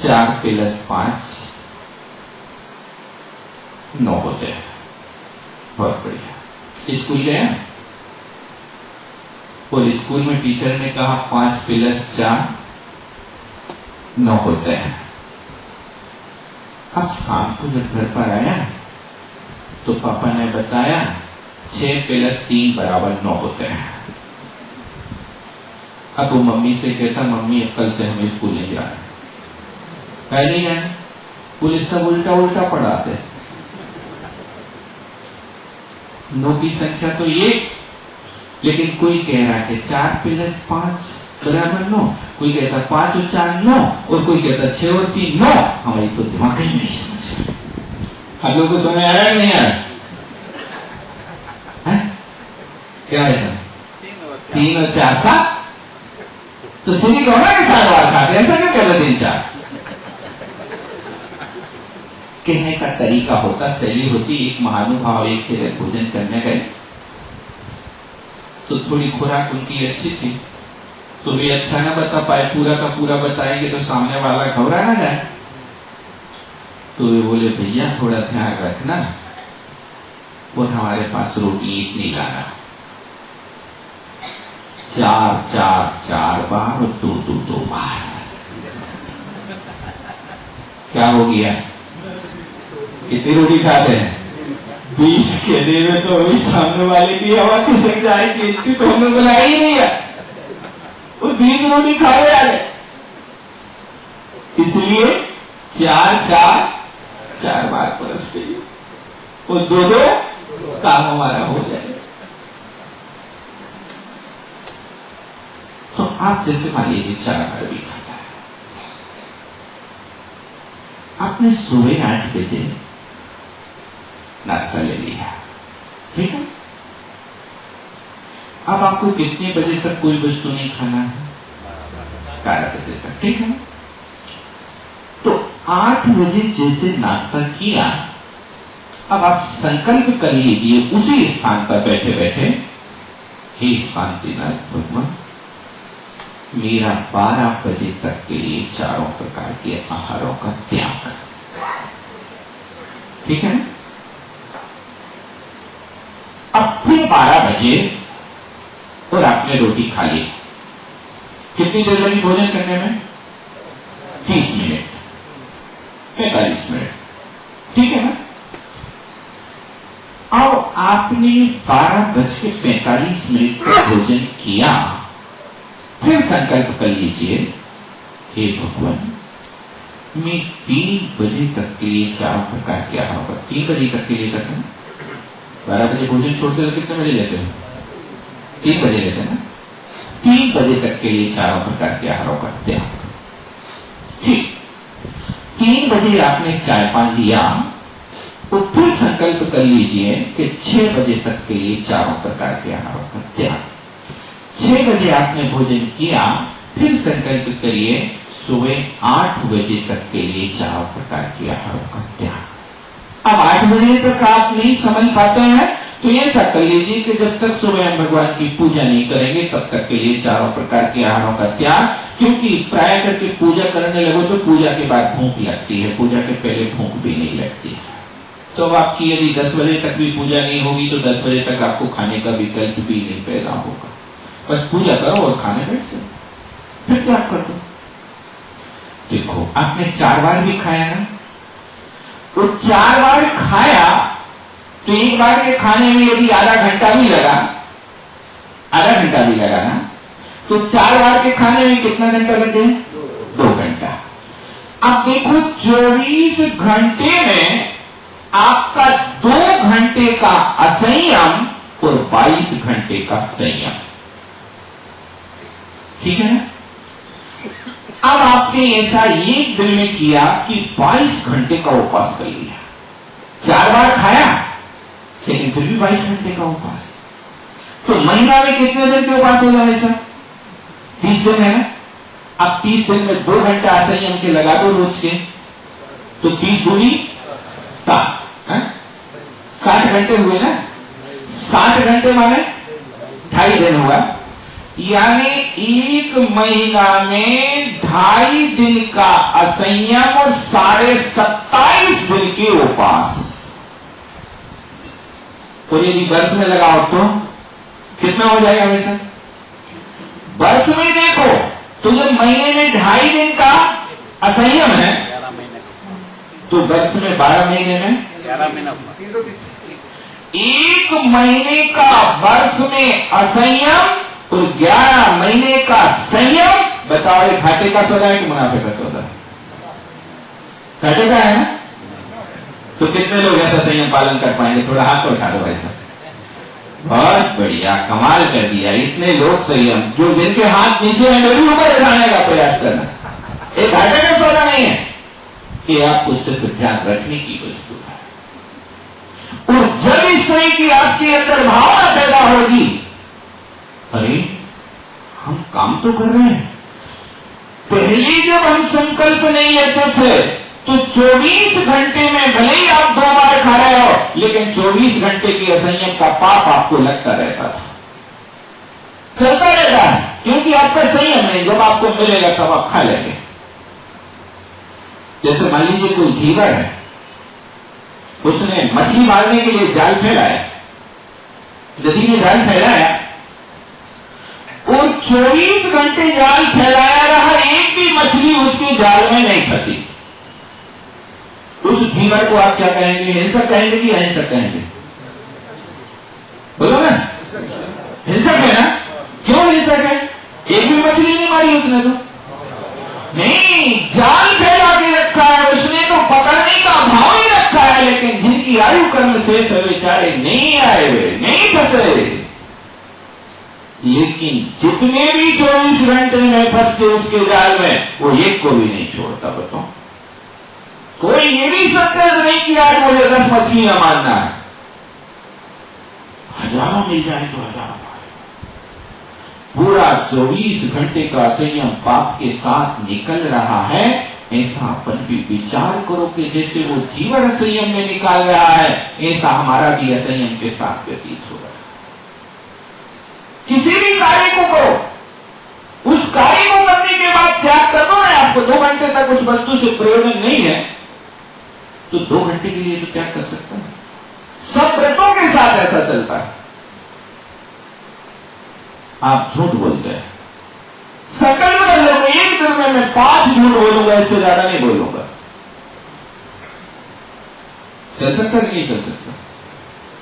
4 + 5 9 होते हैं। बहुत बढ़िया। स्कूल गया और स्कूल में टीचर ने कहा 5 + 4 9 होते हैं। अब शाम को जब घर पर आया तो पापा ने बताया 6 + 3 = 9 होते हैं। अब वो मम्मी से कहता मम्मी कल से हम स्कूल नहीं जा रहे। पहले जाए पुलिस सब उल्टा उल्टा पढ़ाते। 9 की संख्या तो 1, लेकिन कोई कह रहा है कि 4 + 5 बराबर 9, कोई कहता 5 और 4 9, और कोई कहता 6 और 3 9। हमारी तो दिमाग ही नहीं समझ। आप लोगों को समझ आया नहीं आया? क्या है सर? 3 और 4 7। तो सीधी कहो ना कि 7 बार खाते, ऐसा क्यों कहते 3 4? कहने का तरीका होता, शैली होती। एक महानुभाव एक जगह भोजन करने गए तो थोड़ी खुराक उनकी अच्छी थी, तो वे अच्छा ना बता पाए, पूरा का पूरा बताएंगे तो सामने वाला घबरा ना जाए। तो वे बोले भैया थोड़ा ध्यान रखना और हमारे पास रोटी इतनी लाना। 4 4 4 बार और 2 2 2 बार। क्या हो गया? कितनी रोटी खाते हैं? 20 के दे में तो अभी सामने वाले की हवा खिसक जाएगी, इतनी तो हमने बुलाई ही नहीं है। वो 20 रोटी खाए जा रहे, इसलिए 4 4 4 बार परस गई, वो 2 2 काम हमारा हो जाए। तो आप जैसे मान लीजिए 4 बार भी खाता है, आपने सुबह 8 बजे नाश्ता ले लिया, ठीक है? अब आपको कितने बजे तक कोई वस्तु नहीं खाना है? 12 बजे तक, ठीक है? तो 8 बजे जैसे नाश्ता किया, अब आप संकल्प कर लीजिए उसी स्थान पर बैठे बैठे, हे शांतिनाथ भगवान, मेरा 12 बजे तक के लिए चारों प्रकार के आहारों का त्याग कर, ठीक है? अब फिर 12 बजे और आपने रोटी खा ली। कितनी देर लगी भोजन करने में? 30 मिनट 45 मिनट, ठीक है ना? अब आपने 12:45 का भोजन किया, फिर संकल्प कर लीजिए, हे भगवान, मैं 3 बजे तक के लिए चारों प्रकार के आहार का, 3 बजे तक के लिए करते हैं। 12 बजे भोजन छोड़ते हो कितने बजे लेते हो? 3 बजे लेते हैं ना? 3 बजे तक के लिए चारों प्रकार के आहारों का त्याग, ठीक। 3 बजे आपने चाय पान लिया, तो फिर संकल्प कर लीजिए कि 6 बजे तक के लिए चारों प्रकार के आहारों का त्याग। 6 बजे आपने भोजन किया, फिर संकल्प करिए सुबह 8 बजे तक के लिए चारों प्रकार के आहारों का त्याग। अब 8 बजे तक आप नहीं समझ पाते हैं तो ये ऐसा कर लीजिए कि जब तक सुबह हम भगवान की पूजा नहीं करेंगे तब तक के लिए चारों प्रकार के आहारों का त्याग, क्योंकि प्राय करके पूजा करने लगो तो पूजा के बाद भूख लगती है, पूजा के पहले भूख भी नहीं लगती है। तो अब आपकी यदि 10 बजे तक भी पूजा नहीं होगी तो 10 बजे तक आपको खाने का विकल्प भी नहीं पैदा होगा। बस पूजा करो और खाने बैठ जाओ, फिर क्या कर दो। देखो आपने 4 बार भी खाया ना, तो 4 बार खाया तो एक बार के खाने में यदि आधा घंटा भी लगा ना, तो 4 बार के खाने में कितना घंटा लगे? 2 घंटा। अब देखो 24 घंटे में आपका 2 घंटे का असंयम और 22 घंटे का संयम, ठीक है ना? अब आपने ऐसा एक दिन में किया कि 22 घंटे का उपवास कर लिया। 4 बार खाया लेकिन फिर भी 22 घंटे का उपवास। तो महीना में कितने दिन के उपवास हो जाए सर? 30 दिन है ना? अब 30 दिन में 2 घंटा असंयम के लगा दो रोज के, तो 30 दूनी 60, 60 घंटे हुए ना? 60 घंटे माने 2.5 दिन हुआ, यानी 1 महीना में 2.5 दिन का असंयम और 27.5 दिन के उपवास। तो यदि वर्ष में लगाओ तो कितना हो जाएगा हमेशा? वर्ष में देखो तो जब महीने में 2.5 दिन का असंयम है तो वर्ष में 12 महीने में 11 महीना 1 महीने का वर्ष में असंयम तो 11 महीने का संयम। बताओ ये घाटे का सौदा है कि मुनाफे का सौदा? घाटे का है ना? तो कितने लोग ऐसा संयम पालन कर पाएंगे? थोड़ा हाथ तो उठा दो भाई साहब। बहुत बढ़िया, कमाल कर दिया। इतने लोग संयम, जो जिनके हाथ नीचे हैं भी ऊपर उठाने का प्रयास करना, एक घाटे का सौदा नहीं है कि आपको सिर्फ ध्यान रखने की वस्तु है। और जब इस तरह की आपके अंदर भावना पैदा होगी, अरे हम काम तो कर रहे हैं। पहले जब हम संकल्प नहीं लेते थे तो 24 घंटे में भले ही आप 2 बार खा रहे हो, लेकिन 24 घंटे की असंयम का पाप आपको लगता रहता था, चलता रहता है, क्योंकि आपका संयम नहीं। जब आपको मिलेगा तब आप खा लेंगे। जैसे मान लीजिए कोई धीवर है, उसने मछली मारने के लिए जाल फैलाया, नदी में जाल फैलाया और 24 घंटे जाल फैलाया रहा, एक भी मछली उसके जाल में नहीं फंसी। उस धीवर को आप क्या कहेंगे? हिंसक कहेंगे कि अहिंसक कहेंगे? बोलो ना, हिंसक है ना? क्यों हिंसक है? एक भी मछली नहीं मारी उसने तो नहीं, जाल फैला के रखा है उसने, तो पकड़ने का भाव ही रखा है। लेकिन जिनकी आयु कर्म शेष है बेचारे नहीं आए हुए, नहीं फंसे। लेकिन जितने भी 24 घंटे में फंस के उसके जाल में, वो एक को भी नहीं छोड़ता। बताओ, कोई ये भी संकल्प नहीं कि आज मुझे 10 मछलियां मारना है, हजारों मिल जाए तो हजारों। पूरा 24 घंटे का संयम पाप के साथ निकल रहा है। ऐसा अपन भी विचार करो कि जैसे वो जीवन संयम में निकाल रहा है, ऐसा हमारा भी असंयम के साथ व्यतीत हो रहा है। किसी भी कार्य को करो, उस कार्य को करने के बाद त्याग कर दो ना। आपको 2 घंटे तक उस वस्तु से प्रयोजन नहीं है तो 2 घंटे के लिए तो त्याग कर सकता है। सब व्रतों के साथ ऐसा चलता है। आप झूठ बोलते हैं, संकल्प कर लोगे एक दिन में मैं 5 झूठ बोलूंगा, इससे ज्यादा नहीं बोलूंगा। चल सकता नहीं चल सकता?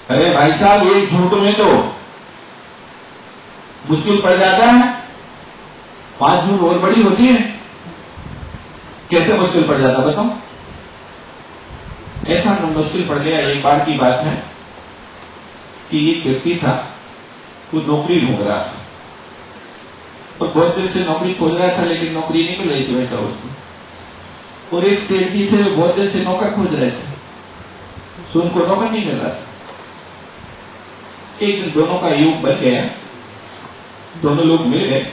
अरे भाई साहब, एक झूठ में तो मुश्किल पड़ जाता है, 5 झूठ और बड़ी होती है। कैसे मुश्किल पड़ जाता बताओ? ऐसा मुश्किल पड़ गया, एक बार की बात है कि एक व्यक्ति था, वो नौकरी ढूंढ रहा था और बहुत देर से नौकरी खोज रहा था, लेकिन नौकरी नहीं मिल रही थी वैसा उसको। और एक सेठ जी थे, बहुत देर से नौकर खोज रहे थे, तो उनको नौकर नहीं मिल रहा था। एक दिन दोनों का योग बन गया, दोनों लोग मिल गए।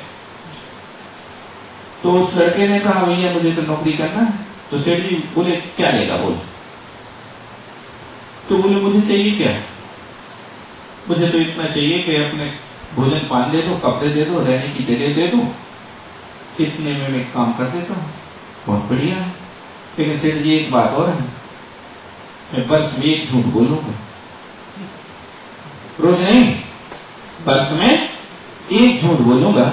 तो उस लड़के ने कहा, भैया मुझे तो नौकरी करना है। तो सेठ जी बोले, क्या लेगा बोल? तो बोले, मुझे चाहिए क्या? मुझे तो इतना चाहिए कि अपने भोजन पान दे दो, कपड़े दे दो, रहने की जगह दे दो, इतने में मैं काम कर देता हूं। बहुत बढ़िया। लेकिन सेठ जी एक बात और है, मैं वर्ष में 1 झूठ बोलूंगा, रोज नहीं, वर्ष में 1 झूठ बोलूंगा।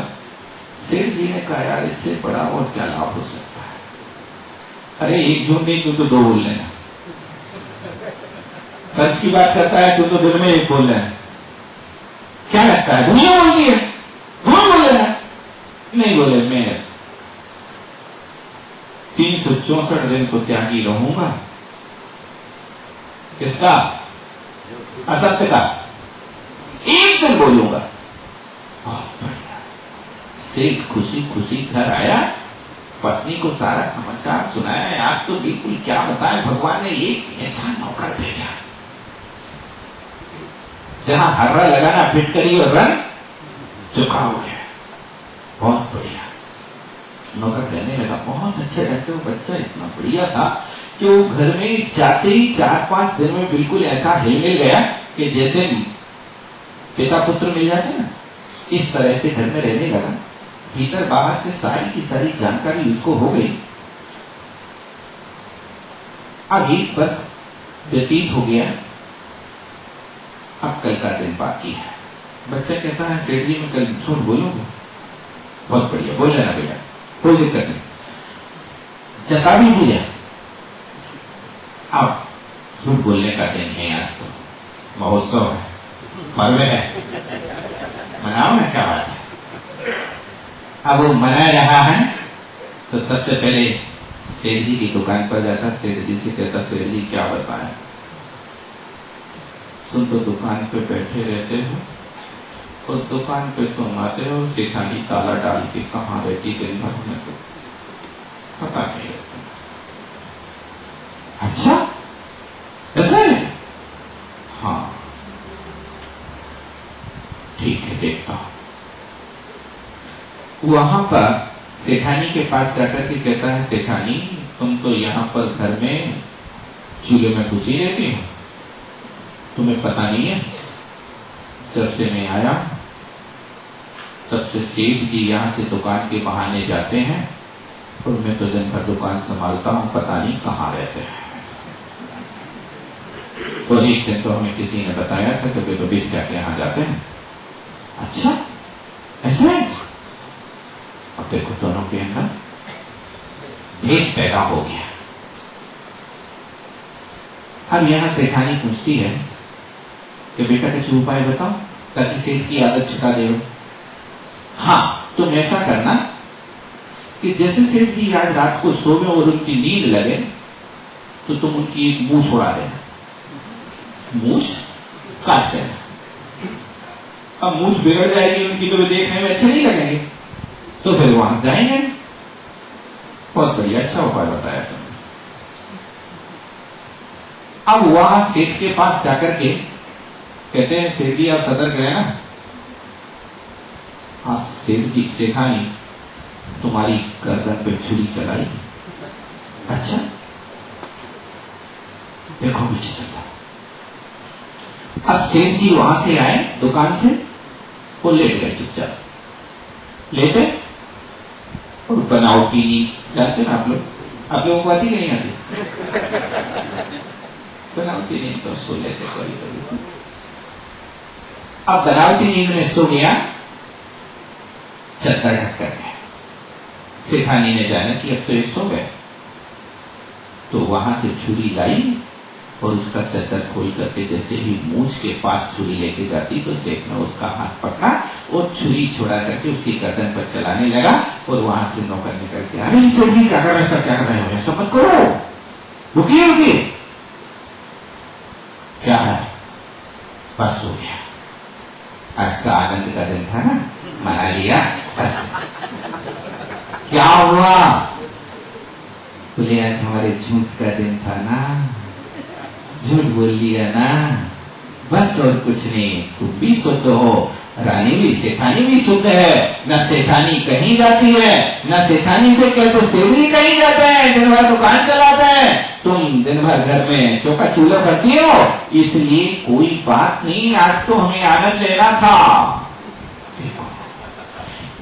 सेठ जी ने कहा, यार इससे बड़ा और क्या लाभ हो सकता है? अरे 1 झूठ नहीं, तू तो 2 बोल लेना। वर्ष की बात करता है, तू तो दिन में 1 बोल लेना। क्या लगता है दुनिया बोलती है, कौन बोल रहा है? नहीं बोले, मैं 364 दिन तो त्यागी रहूंगा। किसका? असत्य का। 1 दिन बोलूंगा। बहुत बढ़िया। सेठ खुशी खुशी घर आया, पत्नी को सारा समाचार सुनाया। आज तो बिल्कुल क्या बताएं, भगवान ने एक ऐसा नौकर भेजा जहां हर्रा लगाना फिट करी और रंग चुका हो गया। बहुत बढ़िया। नौकर कहने लगा, बहुत अच्छे रहते हो, बच्चा इतना बढ़िया था कि वो घर में जाते ही 4-5 दिन में बिल्कुल ऐसा हिल मिल गया कि जैसे पिता पुत्र मिल जाते ना, इस तरह से घर में रहने लगा। भीतर बाहर से सारी की सारी जानकारी उसको हो गई। अब 1 वर्ष व्यतीत हो गया, अब कल का दिन बाकी है। बच्चा कहता है, सेठ जी मैं कल झूठ बोलूंगा। बहुत बढ़िया, बोल लेना बेटा, कोई दिक्कत नहीं, जता भी दिया। अब झूठ बोलने का दिन है, आज तो महोत्सव है, पर्व है, मनाओ ना, क्या बात है। अब वो मना रहा है तो सबसे पहले सेठ जी की दुकान पर जाता, सेठ जी से कहता, सेठ जी क्या बताएं, तुम तो दुकान पे बैठे रहते हो और दुकान पे तुम आते हो, सेठानी ताला डाल के कहाँ रहती दिन भर में तो पता नहीं रहता। अच्छा ऐसा है? हाँ ठीक है, देखता हूं। वहां पर सेठानी के पास जाकर के कहता है, सेठानी तुम तो यहाँ पर घर में चूल्हे में घुसी रहती हो, तुम्हें पता नहीं है जब से मैं आया तब से सेठ जी यहाँ से दुकान के बहाने जाते हैं और मैं तो दिन भर दुकान संभालता हूँ, पता नहीं कहाँ रहते हैं। और एक दिन तो हमें किसी ने बताया था कि वे तो बेचा के यहाँ जाते हैं। अच्छा ऐसा है? अब देखो दोनों के अंदर भेद पैदा हो गया। अब यहां सेठानी पूछती है कि बेटा कुछ उपाय बताओ ताकि सेठ की आदत छुटा दे। हाँ तुम ऐसा करना कि जैसे सेठ जी आज रात को सोवे और उनकी नींद लगे तो तुम उनकी एक मूछ उड़ा देना, मूछ काट देना। अब मूछ बिगड़ जाएगी उनकी तो वे देखने में अच्छे नहीं लगेंगे, तो फिर वहां जाएंगे। बहुत बढ़िया, अच्छा उपाय बताया तुमने। अब वहां सेठ के पास जाकर के कहते हैं, सेठ जी आप सतर्क रहे ना। हाँ सेठ जी, सेठानी तुम्हारी गर्दन पे छुरी चलाई। अच्छा देखो विचित्रता। अब सेठ जी वहां से आए दुकान से, वो लेट गए चुपचाप, लेटे और बनावटी नींद। जानते ना आप लोगों को आती नहीं आती? बनावटी नींद तो सो लेते कभी कभी। अब बनावटी नींद में सो गया, चद्दर ढक कर गया। सेठानी ने जाना कि अब तो ये सो गए, तो वहां से छुरी लाई और उसका चद्दर खोल करके जैसे ही मूछ के पास छुरी लेके जाती तो सेठ ने उसका हाथ पकड़ा और छुरी छोड़ा करके उसकी गर्दन पर चलाने लगा। और वहां से नौकर निकल के, अरे सेठ जी क्या कर रहे, ऐसा क्या कर रहे हो, ऐसा मत करो, रुकिए रुकिए। क्या है? बस हो गया, आज का आनंद का दिन था ना, मना लिया बस। क्या हुआ? बोले आज हमारे झूठ का दिन था ना, झूठ बोल लिया ना, बस और कुछ नहीं। तुम भी शुद्ध हो, रानी भी, सेठानी भी शुद्ध है। न सेठानी कहीं जाती है, न सेठानी से कहते सेवरी कहीं जाते हैं, दिन भर दुकान चलाते हैं। तुम दिन भर घर में चौका चूल्हा करती हो, इसलिए कोई बात नहीं, आज तो हमें आनंद लेना था।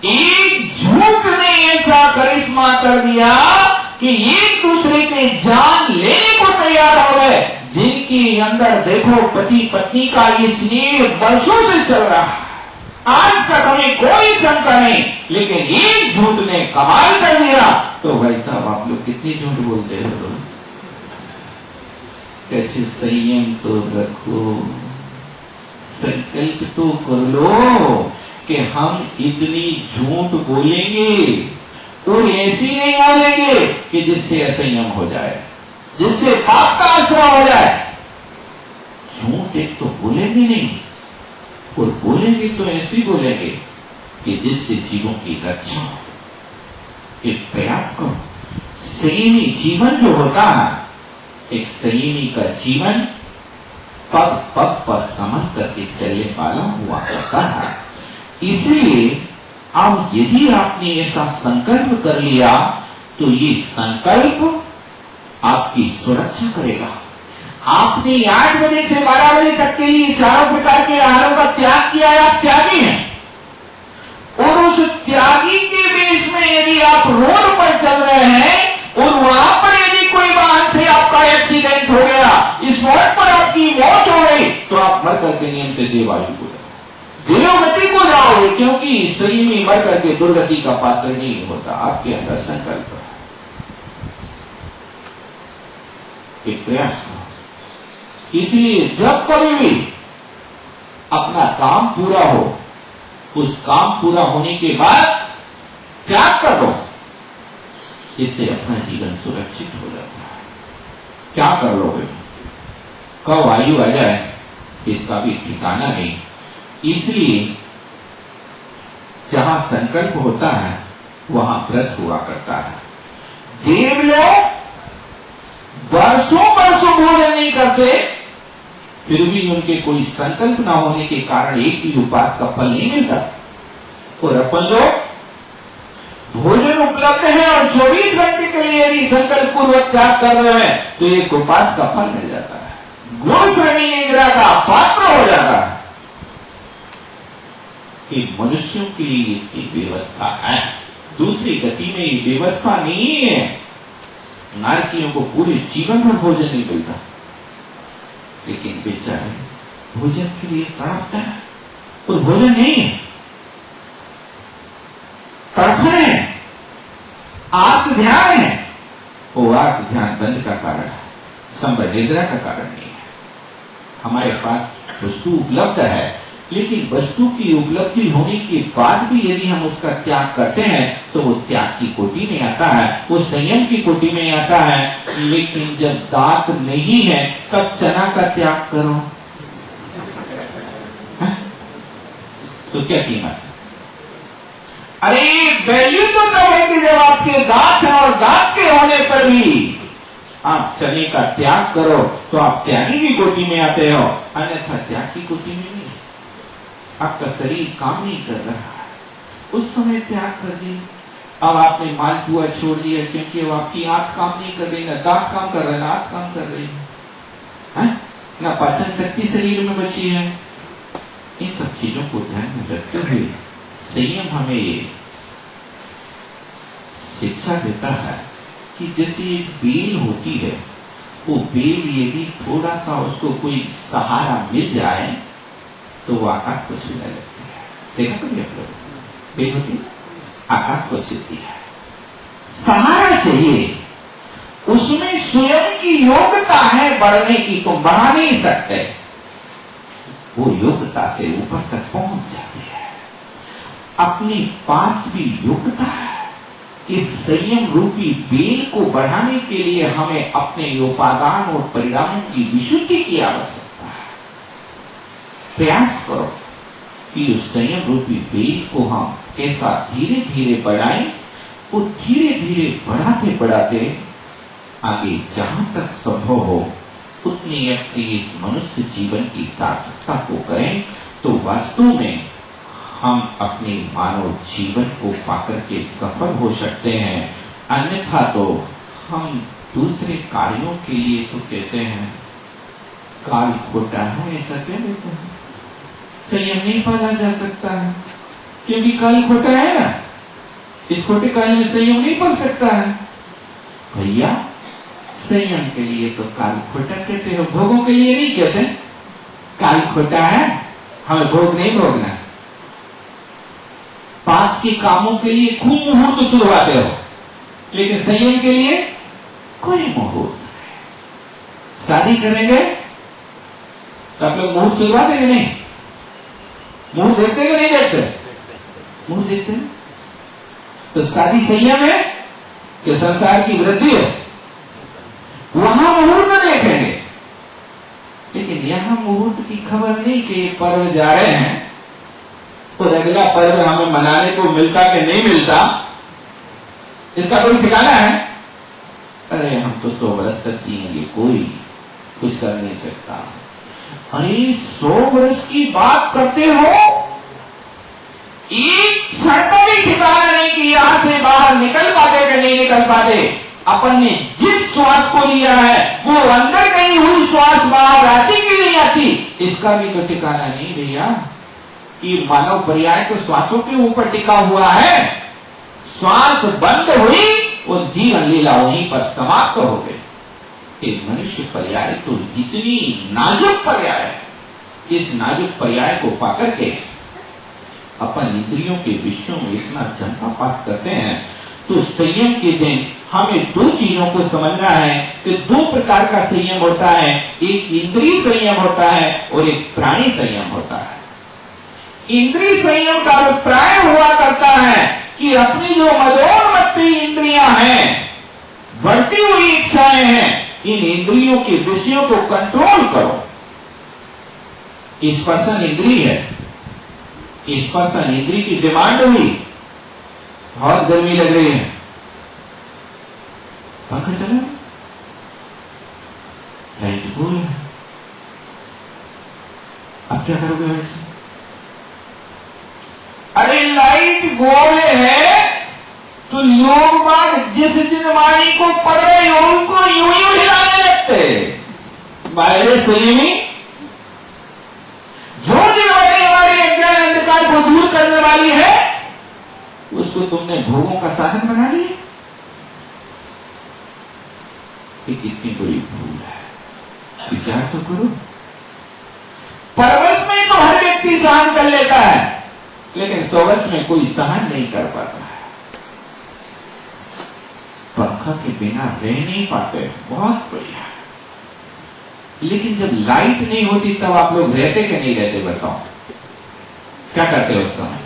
एक झूठ ने ऐसा करिश्मा कर दिया कि एक दूसरे के जान लेने को तैयार हो गए, जिनके अंदर देखो पति पत्नी का ये स्नेह वर्षों से चल रहा है, आज तक हमें कोई शंका नहीं, लेकिन एक झूठ ने कमाल कर दिया। तो भाई साहब आप लोग कितनी झूठ बोलते हो? कैसे संयम तो रखो, संकल्प तो कर लो कि हम इतनी झूठ बोलेंगे और ऐसी नहीं बोलेंगे कि जिससे असंयम हो जाए, जिससे पाप का आश्रय हो जाए। झूठ एक तो बोलेंगे नहीं, और बोलेंगे तो ऐसी बोलेंगे कि जिससे जीवों की रक्षा हो। एक प्रयास करो, संयमी जीवन जो होता है, एक संयमी का जीवन पग पग पर संभल करके चलने वाला हुआ करता है। इसलिए अब यदि आपने ऐसा संकल्प कर लिया तो ये संकल्प आपकी सुरक्षा करेगा। आपने 8 बजे से 12 बजे तक के लिए चारों प्रकार के आहारों का त्याग किया है, आप त्यागी हैं। और उस त्यागी के वेश में यदि आप रोड पर चल रहे हैं और वहां पर यदि कोई वाहन से आपका एक्सीडेंट हो गया, इस स्पॉट पर आपकी मौत हो गई, तो आप मर करके नियम से देवायु को देवगति को जाओगे, क्योंकि संयमी मर करके दुर्गति का पात्र नहीं होता। आपके अंदर संकल्प है, एक प्रयास। इसलिए जब कभी भी अपना काम पूरा हो, उस काम पूरा होने के बाद त्याग कर दो, इससे अपना जीवन सुरक्षित हो जाता है। क्या कर लोगे? कब आयु आ जाए इसका भी ठिकाना नहीं। इसलिए जहां संकल्प होता है वहां व्रत हुआ करता है। देव लोग वर्षों वर्षों भोजन नहीं करते, फिर भी उनके कोई संकल्प ना होने के कारण एक भी उपवास का फल नहीं मिलता। और अपन लोग भोजन उपलब्ध है और 24 घंटे के लिए यदि संकल्प पूर्वक त्याग कर रहे हैं तो एक उपवास का फल मिल जाता है, गुण श्रेणी निद्रा का पात्र हो जाता है। कि मनुष्यों के लिए इतनी व्यवस्था है, दूसरी गति में ये व्यवस्था नहीं है। नारकियों को पूरे जीवन भर भोजन नहीं मिलता, लेकिन बेचारे भोजन के लिए तड़पता है और भोजन नहीं है, तड़प है, आत्म ध्यान है। वो आत्म ध्यान बंद का कारण है, संबर निद्रा का कारण नहीं है। हमारे पास वस्तु उपलब्ध है, लेकिन वस्तु की उपलब्धि होने के बाद भी यदि हम उसका त्याग करते हैं तो वो त्याग की कोटि में आता है, वो संयम की कोटि में आता है। लेकिन जब दांत नहीं है तब चना का त्याग करो, है? तो क्या कीमत? अरे वैल्यू तो तब है कि जब आपके दांत है और दांत के होने पर भी आप चने का त्याग करो तो आप त्यागी की कोटि में आते हो, अन्यथा त्याग की कोटि में नहीं। आपका शरीर काम नहीं कर रहा है, उस समय त्याग कर दी। अब आपने मालपुआ छोड़ दिया क्योंकि अब आपकी आंख काम नहीं कर रही, ना दांत काम कर रहा है, ना आंख काम कर रही है, ना पाचन शक्ति शरीर में बची है। इन सब चीजों को ध्यान में रखते हुए संयम हमें शिक्षा देता है कि जैसे एक बेल होती है, वो बेल यदि थोड़ा सा उसको कोई सहारा मिल जाए तो वो आकाश को छूने लगती है। देखा कभी आप लोग? बेल होती है, आकाश को छूती है। सहारा चाहिए, उसमें स्वयं की योग्यता है बढ़ने की, तो बढ़ा नहीं सकते, वो योग्यता से ऊपर तक पहुंच जाती है। अपने पास भी योग्यता है। इस संयम रूपी बेल को बढ़ाने के लिए हमें अपने उपादान और परिणामों की विशुद्धि की आवश्यकता है। प्रयास करो कि उस संयम रूपी बेल को हम कैसा धीरे धीरे बढ़ाएं, और धीरे धीरे बढ़ाते बढ़ाते आगे जहां तक संभव हो उतनी अपनी इस मनुष्य जीवन की सार्थकता को करें, तो वास्तव में हम अपने मानव जीवन को पाकर के सफल हो सकते हैं। अन्यथा तो हम दूसरे कार्यों के लिए तो कहते हैं काल खोटा है, ऐसा कह देते हैं। संयम नहीं पाला जा सकता है क्योंकि काल खोटा है ना, इस खोटे काल में संयम नहीं पा सकता है। भैया संयम के लिए तो काल खोटा कहते हो, भोगों के लिए नहीं कहते। काल खोटा है, हमें भोग नहीं भोगना। पाप के कामों के लिए खूब मुहूर्त शुरुआते हो, लेकिन संयम के लिए कोई मुहूर्त नहीं। शादी करेंगे तो आप लोग मुहूर्त शुरुआते कि नहीं? मुहूर्त देखते कि नहीं देखते? मुहूर्त देखते हैं। तो शादी संयम है कि संसार की वृद्धि है? वहां मुहूर्त देखेंगे, लेकिन यहां मुहूर्त की खबर नहीं कि ये पर्व जा रहे हैं तो अगला पर्व हमें मनाने को मिलता कि नहीं मिलता, इसका कोई ठिकाना है? अरे हम तो 100 वर्ष तक जिएंगे, कोई कुछ कर नहीं सकता। अरे 100 वर्ष की बात करते हो, एक क्षण का भी ठिकाना नहीं कि यहां से बाहर निकल पाते कि नहीं निकल पाते। अपन ने जिस श्वास को लिया है वो अंदर गई हुई श्वास बाहर आती कि नहीं आती, इसका भी तो ठिकाना नहीं भैया। कि मानव पर्याय तो श्वासों के ऊपर टिका हुआ है। श्वास बंद हुई और जीवन लीला वहीं पर समाप्त हो गई। ये मनुष्य पर्याय तो जितनी नाजुक पर्याय है, इस नाजुक पर्याय को पाकर के अपन इंद्रियों के विषयों में इतना चंपापात करते हैं। तो संयम के दिन हमें 2 चीजों को समझना है कि 2 प्रकार का संयम होता है। एक इंद्रिय संयम होता है और एक प्राणी संयम होता है। इंद्रिय संयम का अभिप्राय हुआ करता है कि अपनी जो मदोन्मत्ती इंद्रियां हैं, बढ़ती हुई इच्छाएं हैं, इन इंद्रियों के विषयों को कंट्रोल करो। स्पर्शन इंद्री है, स्पर्शन इंद्री की डिमांड हुई, बहुत गर्मी लग रही है, पंखा चला, लाइट गोल है, अब क्या करोगे वैसे? अरे लाइट गोल है तो लोग बाग जिस जिनवाणी को पढ़ रहे हो उनको यूं यूं हिलाने लगते। बाहर सुनी जो जिनवाणी हमारे अज्ञान अंधकार को दूर करने वाली है उसको तुमने भोगों का साधन बना लिया। ये कितनी बड़ी भूल है, विचार तो करो। परवश में तो हर व्यक्ति सहन कर लेता है, लेकिन सौवश में कोई सहन नहीं कर पाता है। पंखा के बिना रह नहीं पाते, बहुत बढ़िया। लेकिन जब लाइट नहीं होती तब आप लोग रहते कि नहीं रहते, बताओ क्या करते हो उस समय?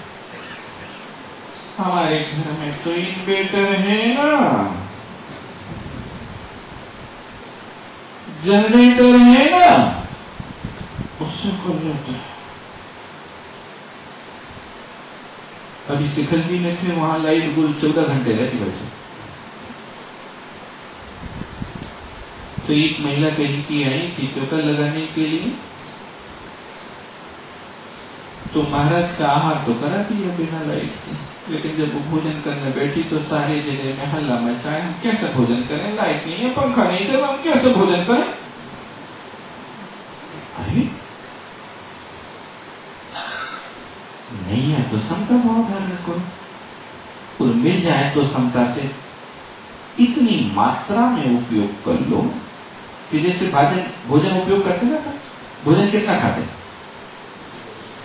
हमारे घर में तो इन्वर्टर है ना, जनरेटर है ना, उससे कर लेते हैं। अभी शिखर जी में थे, वहां लाइट गुल 14 घंटे रहती वैसे। तो एक महिला कहीं की आई थी चौका लगाने के लिए, तो महाराज का आहार तो करा दिया बिना लाइट के, लेकिन जब वो भोजन करने बैठी तो सारे जगह में हल्ला मचाया, हम कैसे भोजन करें, लाइट नहीं है, पंखा नहीं चल, हम कैसे भोजन करें? अरे नहीं है तो समता भाव धारण करो, और मिल जाए तो समता से इतनी मात्रा में उपयोग कर लो कि जैसे भोजन उपयोग करते ना, भोजन कितना खाते,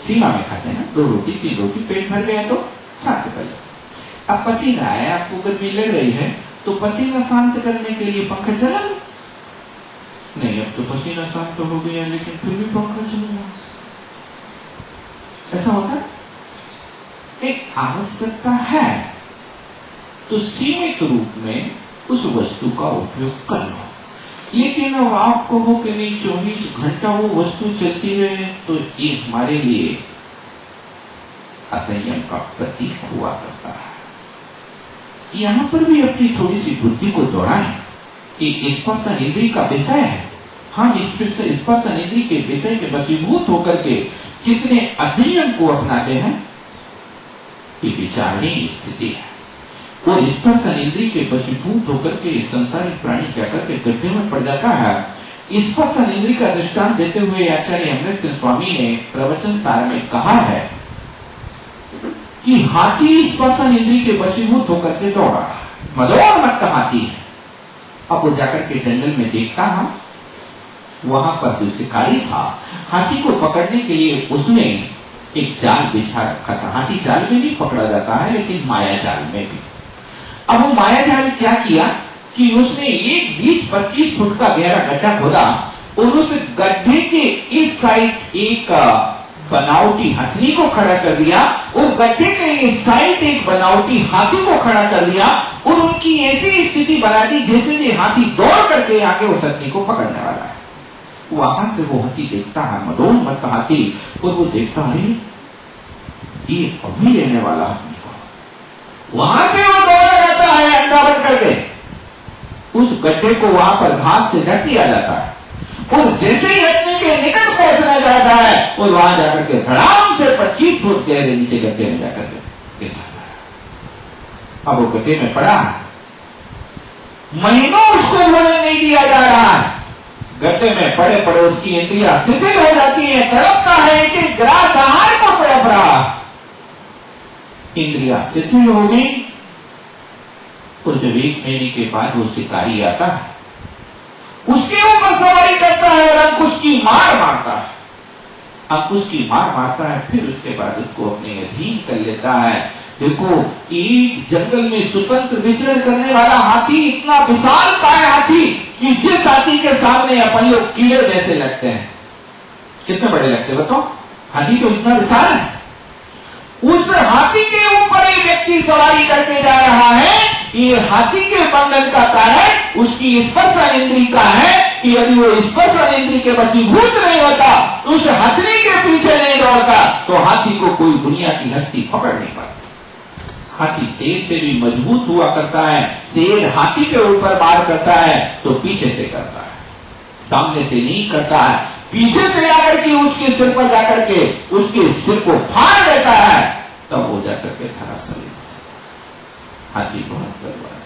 सीमा में खाते हैं ना, 2 रोटी 3 रोटी, पेट भर गया तो शांत कर लो। अब पसीना आया, आपको गर्मी लग रही है तो पसीना शांत करने के लिए पंखा चला लो। नहीं, अब तो पसीना शांत तो हो गया लेकिन फिर भी पंखा चलेगा, ऐसा होता है। एक आवश्यकता है तो सीमित रूप में उस वस्तु का उपयोग कर लो, लेकिन अब आप कहो कि नहीं 24 घंटा वो वस्तु चलती रहे तो ये हमारे लिए असंयम का प्रतीक हुआ करता है। यहां पर भी अपनी थोड़ी सी बुद्धि को दौड़ाएं कि स्पर्शन इंद्री का विषय है, हम स्पर्शन इंद्री के विषय के वशीभूत होकर के कितने असंयम को अपनाते हैं, ये विचारणीय स्थिति है। और स्पर्शन इंद्री के वशीभूत होकर के संसारिक प्राणी क्या करके गड्ढे में पड़ जाता है। स्पर्शन इंद्री का दृष्टांत देते हुए आचार्य अमृत स्वामी ने प्रवचन सार में कहा है कि हाथी स्पर्शन इंद्री के वशीभूत होकर के दौड़ा, मदोन्मत्त हाथी है। अब वो जाकर के जंगल में देखता है, वहां पर जो शिकारी था हाथी को पकड़ने के लिए उसने एक जाल बिछा रखा था। हाथी जाल में नहीं पकड़ा जाता है लेकिन माया जाल में भी। अब वो माया जाल क्या किया कि उसने एक 20-25 फुट का गहरा गड्ढा खोदा और उस गड्ढे के इस साइड एक बनावटी हथनी को खड़ा कर दिया और गड्ढे के इस साइड एक बनावटी हाथी को खड़ा कर दिया और उनकी ऐसी स्थिति बना दी जैसे ये हाथी दौड़ करके आके उस हथनी को पकड़ने वाला है। वहां से वो हाथी देखता है, मदोन्मत्त हाथी, और वो देखता है ये अभी लेने वाला हाथी को। वहां से वो दौड़ा जाता है अंडा बंद करके, उस गड्ढे को वहां पर घास से ढक दिया जाता है और जैसे ही हथनी के निकट पहुंचना चाहता है वो वहां जाकर के धड़ाम से 25 फुट गहरे नीचे गड्ढे में जाकर के गिर जाता है। अब वो गड्ढे में पड़ा, महीनों उसको भोजन नहीं दिया जा रहा है, गड्ढे में पड़े पड़े उसकी इंद्रियां शिथिल हो जाती है, तड़पता है कि ग्रास आहार को तड़प रहा, इंद्रियां शिथिल हो गई। और जब 1 महीने के बाद वो शिकारी आता है, उसके ऊपर सवारी करता है और अंकुश की मार मारता है, अंकुश की मार मारता है, फिर उसके बाद उसको अपने अधीन कर लेता है। देखो, एक जंगल में स्वतंत्र विचरण करने वाला हाथी, इतना विशाल काय हाथी कि जिस हाथी के सामने अपन लोग कीड़े जैसे लगते हैं, कितने बड़े लगते हैं बताओ, हाथी तो इतना विशाल है, उस हाथी के ऊपर एक व्यक्ति सवारी करके जा रहा है। ये हाथी के बंधन का कारण उसकी स्पर्शन इंद्री का है कि यदि वो स्पर्शन इंद्री के वशीभूत नहीं होता तो उस हथनी के पीछे नहीं दौड़ता तो हाथी को कोई दुनिया की हस्ती पकड़ नहीं पाती। हाथी शेर से भी मजबूत हुआ करता है। शेर हाथी के ऊपर वार करता है तो पीछे से करता है, सामने से नहीं करता है। पीछे से जाकर के उसके सिर पर जाकर के उसके सिर को फाड़ देता है, तब वो जाकर के धराशायी होता है। हाथी बहुत बलवान है।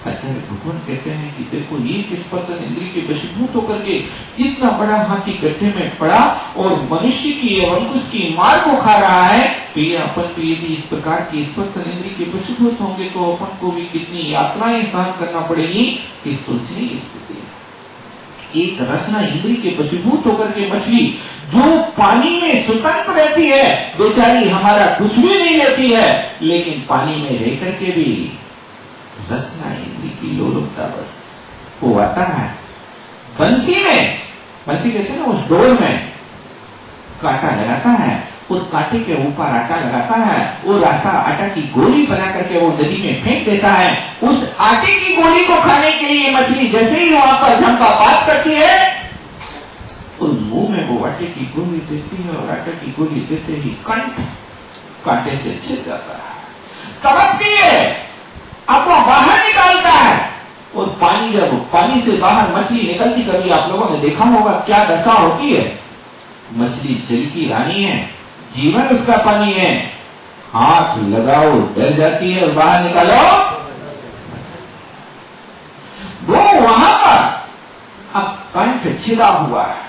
आचार्य भगवान कहते हैं कि देखो ये किस स्पर्शन इंद्रिय के वशीभूत होकर के इतना बड़ा हाथी गड्ढे में पड़ा और मनुष्य की एवं उसकी मार को खा रहा है। फिर अपन भी यदि इस प्रकार की स्पर्शन इंद्रिय के वशीभूत होंगे तो अपन को भी कितनी यात्राएं सहन करना पड़ेगी कि सोचने की स्थिति है। एक रसना इंद्रिय के वशीभूत होकर के मछली जो पानी में स्वतंत्र रहती है, बेचारी हमारा कुछ भी नहीं लेती है, लेकिन पानी में रह करके भी रसना इंद्री की लोलुपता बस वो आता है। बंसी में, बंसी कहते हैं ना, उस डोर में कांटा लगाता है, उस कांटे के ऊपर आटा लगाता है, वो आटा की गोली बना करके वो नदी में फेंक देता है। उस आटे की गोली को खाने के लिए मछली जैसे ही वहां पर झंकापात करती है, उस मुंह में वो आटे की गोली देती है और आटे की गोली देते ही कंठ कांटे से छिद जाता है, तड़पती है, आपको बाहर निकालता है। और पानी, जब पानी से बाहर मछली निकलती, कभी आप लोगों ने देखा होगा क्या दशा होती है। मछली जल की रानी है, जीवन उसका पानी है, हाथ लगाओ डर जाती है और बाहर निकालो। वो वहां पर अब कंठ छिदा हुआ है,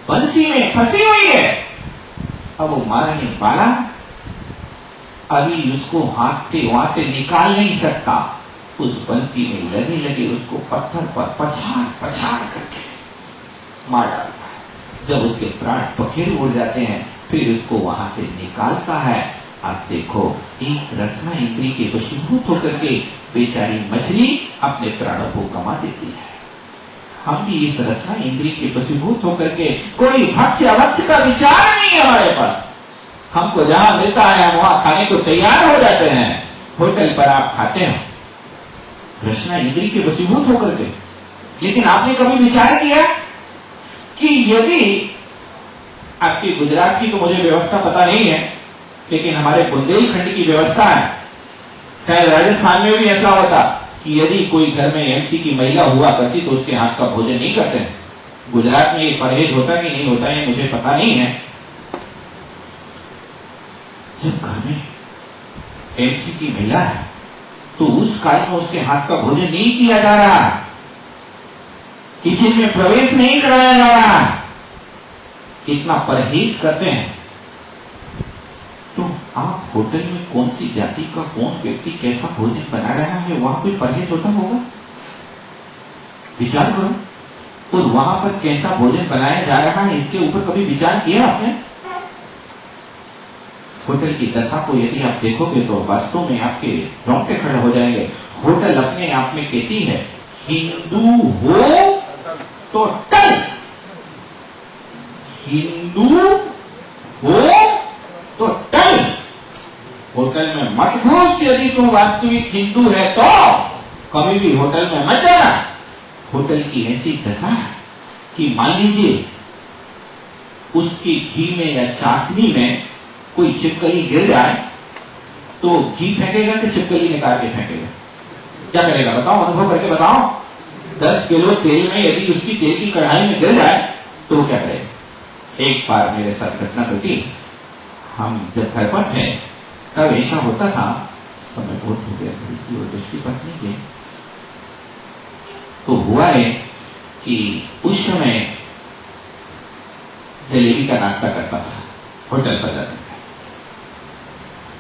बंसी में फंसी हुई है, अब वो मार नहीं पाला, अभी उसको हाथ से वहां से निकाल नहीं सकता। उस बंसी में लगे लगे उसको पत्थर पर पछाड़ पछाड़ करके मार डालता है। जब उसके प्राण पखेरु उड़ जाते हैं, फिर उसको वहां से निकालता है। आप देखो, एक रसना इंद्री के वशीभूत होकर के बेचारी मछली अपने प्राणों को गंवा देती है। हम भी इस रसना इंद्री के वशीभूत होकर के कोई भक्ष्य अभक्ष्य का विचार नहीं है हमारे पास। हमको जहां मिलता है हम वहां खाने को तैयार हो जाते हैं। होटल पर आप खाते हो रसना इंद्री के वशीभूत होकर के, लेकिन आपने कभी विचार किया कि यदि आपके गुजरात की तो मुझे व्यवस्था पता नहीं है, लेकिन हमारे बुंदेलखंड की व्यवस्था है, शायद राजस्थान में भी ऐसा होता कि यदि कोई घर में एमसी की महिला हुआ करती तो उसके हाथ का भोजन नहीं करते। गुजरात में ये परहेज होता कि नहीं होता है मुझे पता नहीं है। जब घर में एमसी की महिला है तो उस काल में उसके हाथ का भोजन नहीं किया जा रहा, किचन में प्रवेश नहीं कराया जा रहा, इतना परहेज करते हैं। तो आप होटल में कौन सी जाति का कौन व्यक्ति कैसा भोजन बना रहा है, वहां कोई परहेज होता होगा? विचार करो। और वहां पर कैसा भोजन बनाया जा रहा है इसके ऊपर कभी विचार किया आपने? होटल की दशा को यदि आप देखोगे तो वास्तव में आपके रोंगटे खड़े हो जाएंगे। होटल अपने आप में कहती है हिंदू हो तो टल, हिंदू हो तो टल। होटल में मत घुस, यदि तुम वास्तविक हिंदू है तो कभी भी होटल में मत जाना। होटल की ऐसी दशा है कि मान लीजिए उसकी घी में या चाशनी में कोई छिपकली गिर जाए तो घी फेंकेगा कि छिपकली निकाल के फेंकेगा? क्या करेगा बताओ, अनुभव करके बताओ। 10 किलो तेल में यदि उसकी तेल की कढ़ाई में गिर जाए तो क्या करेगा? एक बार मेरे साथ घटना घटी, हम जब घर पर थे तब ऐसा होता था, समय बहुत हो गया थी और दृष्टि पत्नी के, तो हुआ है कि उस समय जलेबी का नाश्ता करता था, होटल पर जाता था।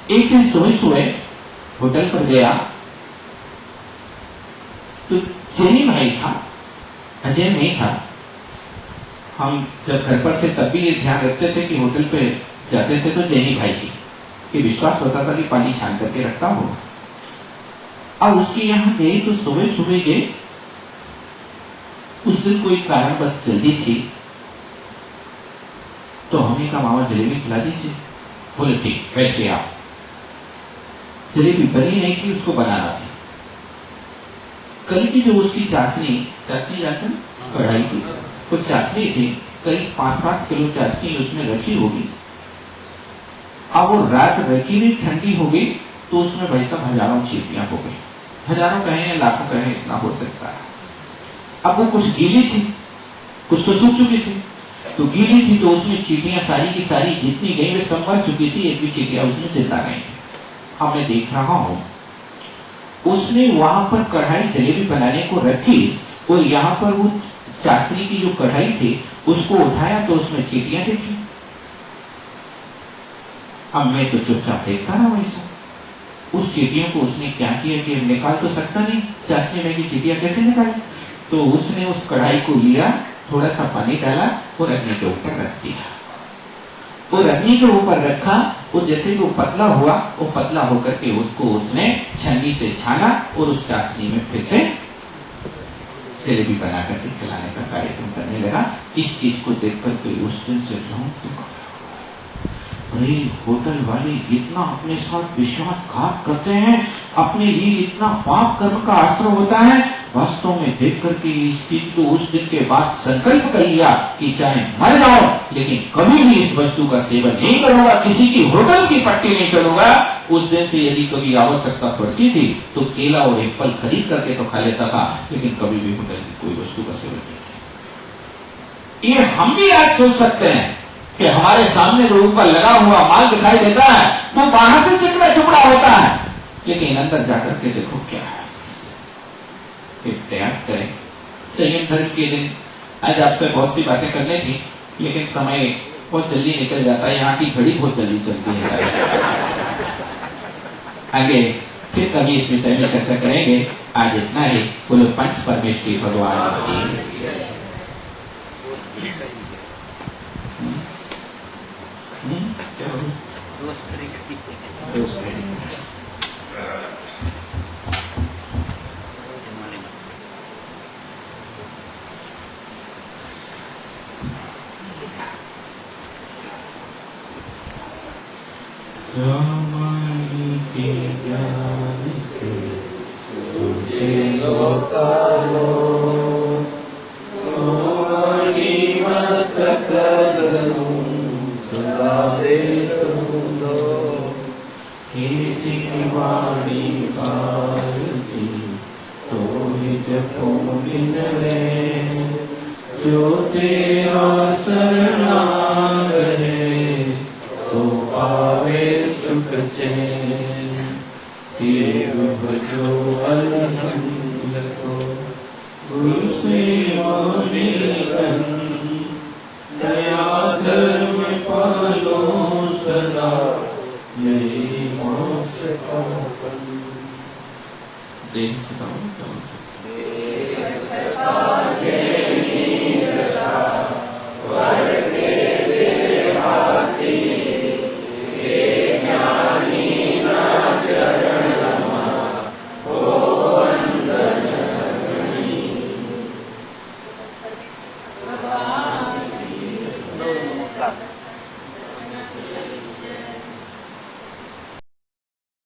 एक दिन सुबह सुबह होटल पर गया तो चेनी भाई था, अजय नहीं था। हम जब घर पर थे तब भी ये ध्यान रखते थे कि होटल पे जाते थे तो चेनी भाई की, कि विश्वास होता था कि पानी छान करके रखता होगा। अब उसके यहां गए तो सुबह सुबह गए, उस दिन कोई कारण बस जल्दी थी तो हमने कहा मामा जलेबी खिला दीजिए। बोले ठीक, बैठिए आप। जलेबी बनी नहीं थी, उसको बनाना थी। कल की जो उसकी चाशनी जानते हैं, कढ़ाई की तो चाशनी थी, कई 5-7 किलो चाशनी उसमें रखी होगी। अब वो रात रखी हुई ठंडी हो गई तो उसमें भाई साहब हजारों चींटियां हो गई, हजारों कहें या लाखों कहें, इतना हो सकता है। अब वो कुछ गीली थी, कुछ तो सूख चुकी थी। तो गीली थी तो उसमें चींटियां सारी की सारी जितनी गई वे सब मर चुकी थी, एक भी चींटियां उसमें जिंदा नहीं थी। अब मैं देख रहा हूं उसने वहां पर कढ़ाई जलेबी बनाने को रखी और यहाँ पर वो चाशनी की जो कढ़ाई थी उसको उठाया तो उसमें चींटियां देखी। अब मैं तो चुपचाप देखता रहा वैसा। उस चींटियों को उसने क्या किया कि निकाल तो सकता नहीं, चाशनी में की चींटियां कैसे निकाले। तो उसने उस कढ़ाई को लिया, थोड़ा सा पानी डाला और अग्नि के ऊपर रख दिया। और अग्नि के ऊपर रखा और जैसे ही वो पतला हुआ, वो पतला होकर के उसको उसने छन्नी से छाना और उस चाशनी में फिर से जलेबी बना करके खिलाने का कार्यक्रम करने लगा। इस चीज को देख करके उस दिन से अरे होटल वाले इतना अपने साथ विश्वासघात करते हैं, अपने लिए इतना पाप कर्म का आश्रय होता है। वास्तव में देख करके इस दिन तो उस दिन के बाद संकल्प कर लिया कि चाहे मर जाओ लेकिन कभी भी इस वस्तु का सेवन नहीं करूंगा, किसी की होटल की पट्टी नहीं करूंगा। उस दिन से यदि कभी आवश्यकता पड़ती थी तो केला और एप्पल खरीद करके तो खा लेता था, लेकिन कभी भी होटल की कोई वस्तु का सेवन नहीं किया। ये हम भी आज सोच सकते हैं कि हमारे सामने जो ऊपर लगा हुआ माल दिखाई देता है वो बाहर से चिकना टुकड़ा होता है, लेकिन अंदर जाकर के देखो क्या है। एक प्रयास करें। संयम धर्म के दिन आज आपसे बहुत सी बातें करनी थी, लेकिन समय बहुत जल्दी निकल जाता है। यहाँ की घड़ी बहुत जल्दी चलती है। आगे फिर कभी इस विषय में चर्चा करेंगे। आज इतना ही। बोलो पंच परमेश्वरी भगवान की। जो तेरा शरणागत है सो पावे सुख चैन। तेरे भजो अलहंद को गुरु सेवा मिलन, दया धर्म पालो सदा यही मोक्ष का फल।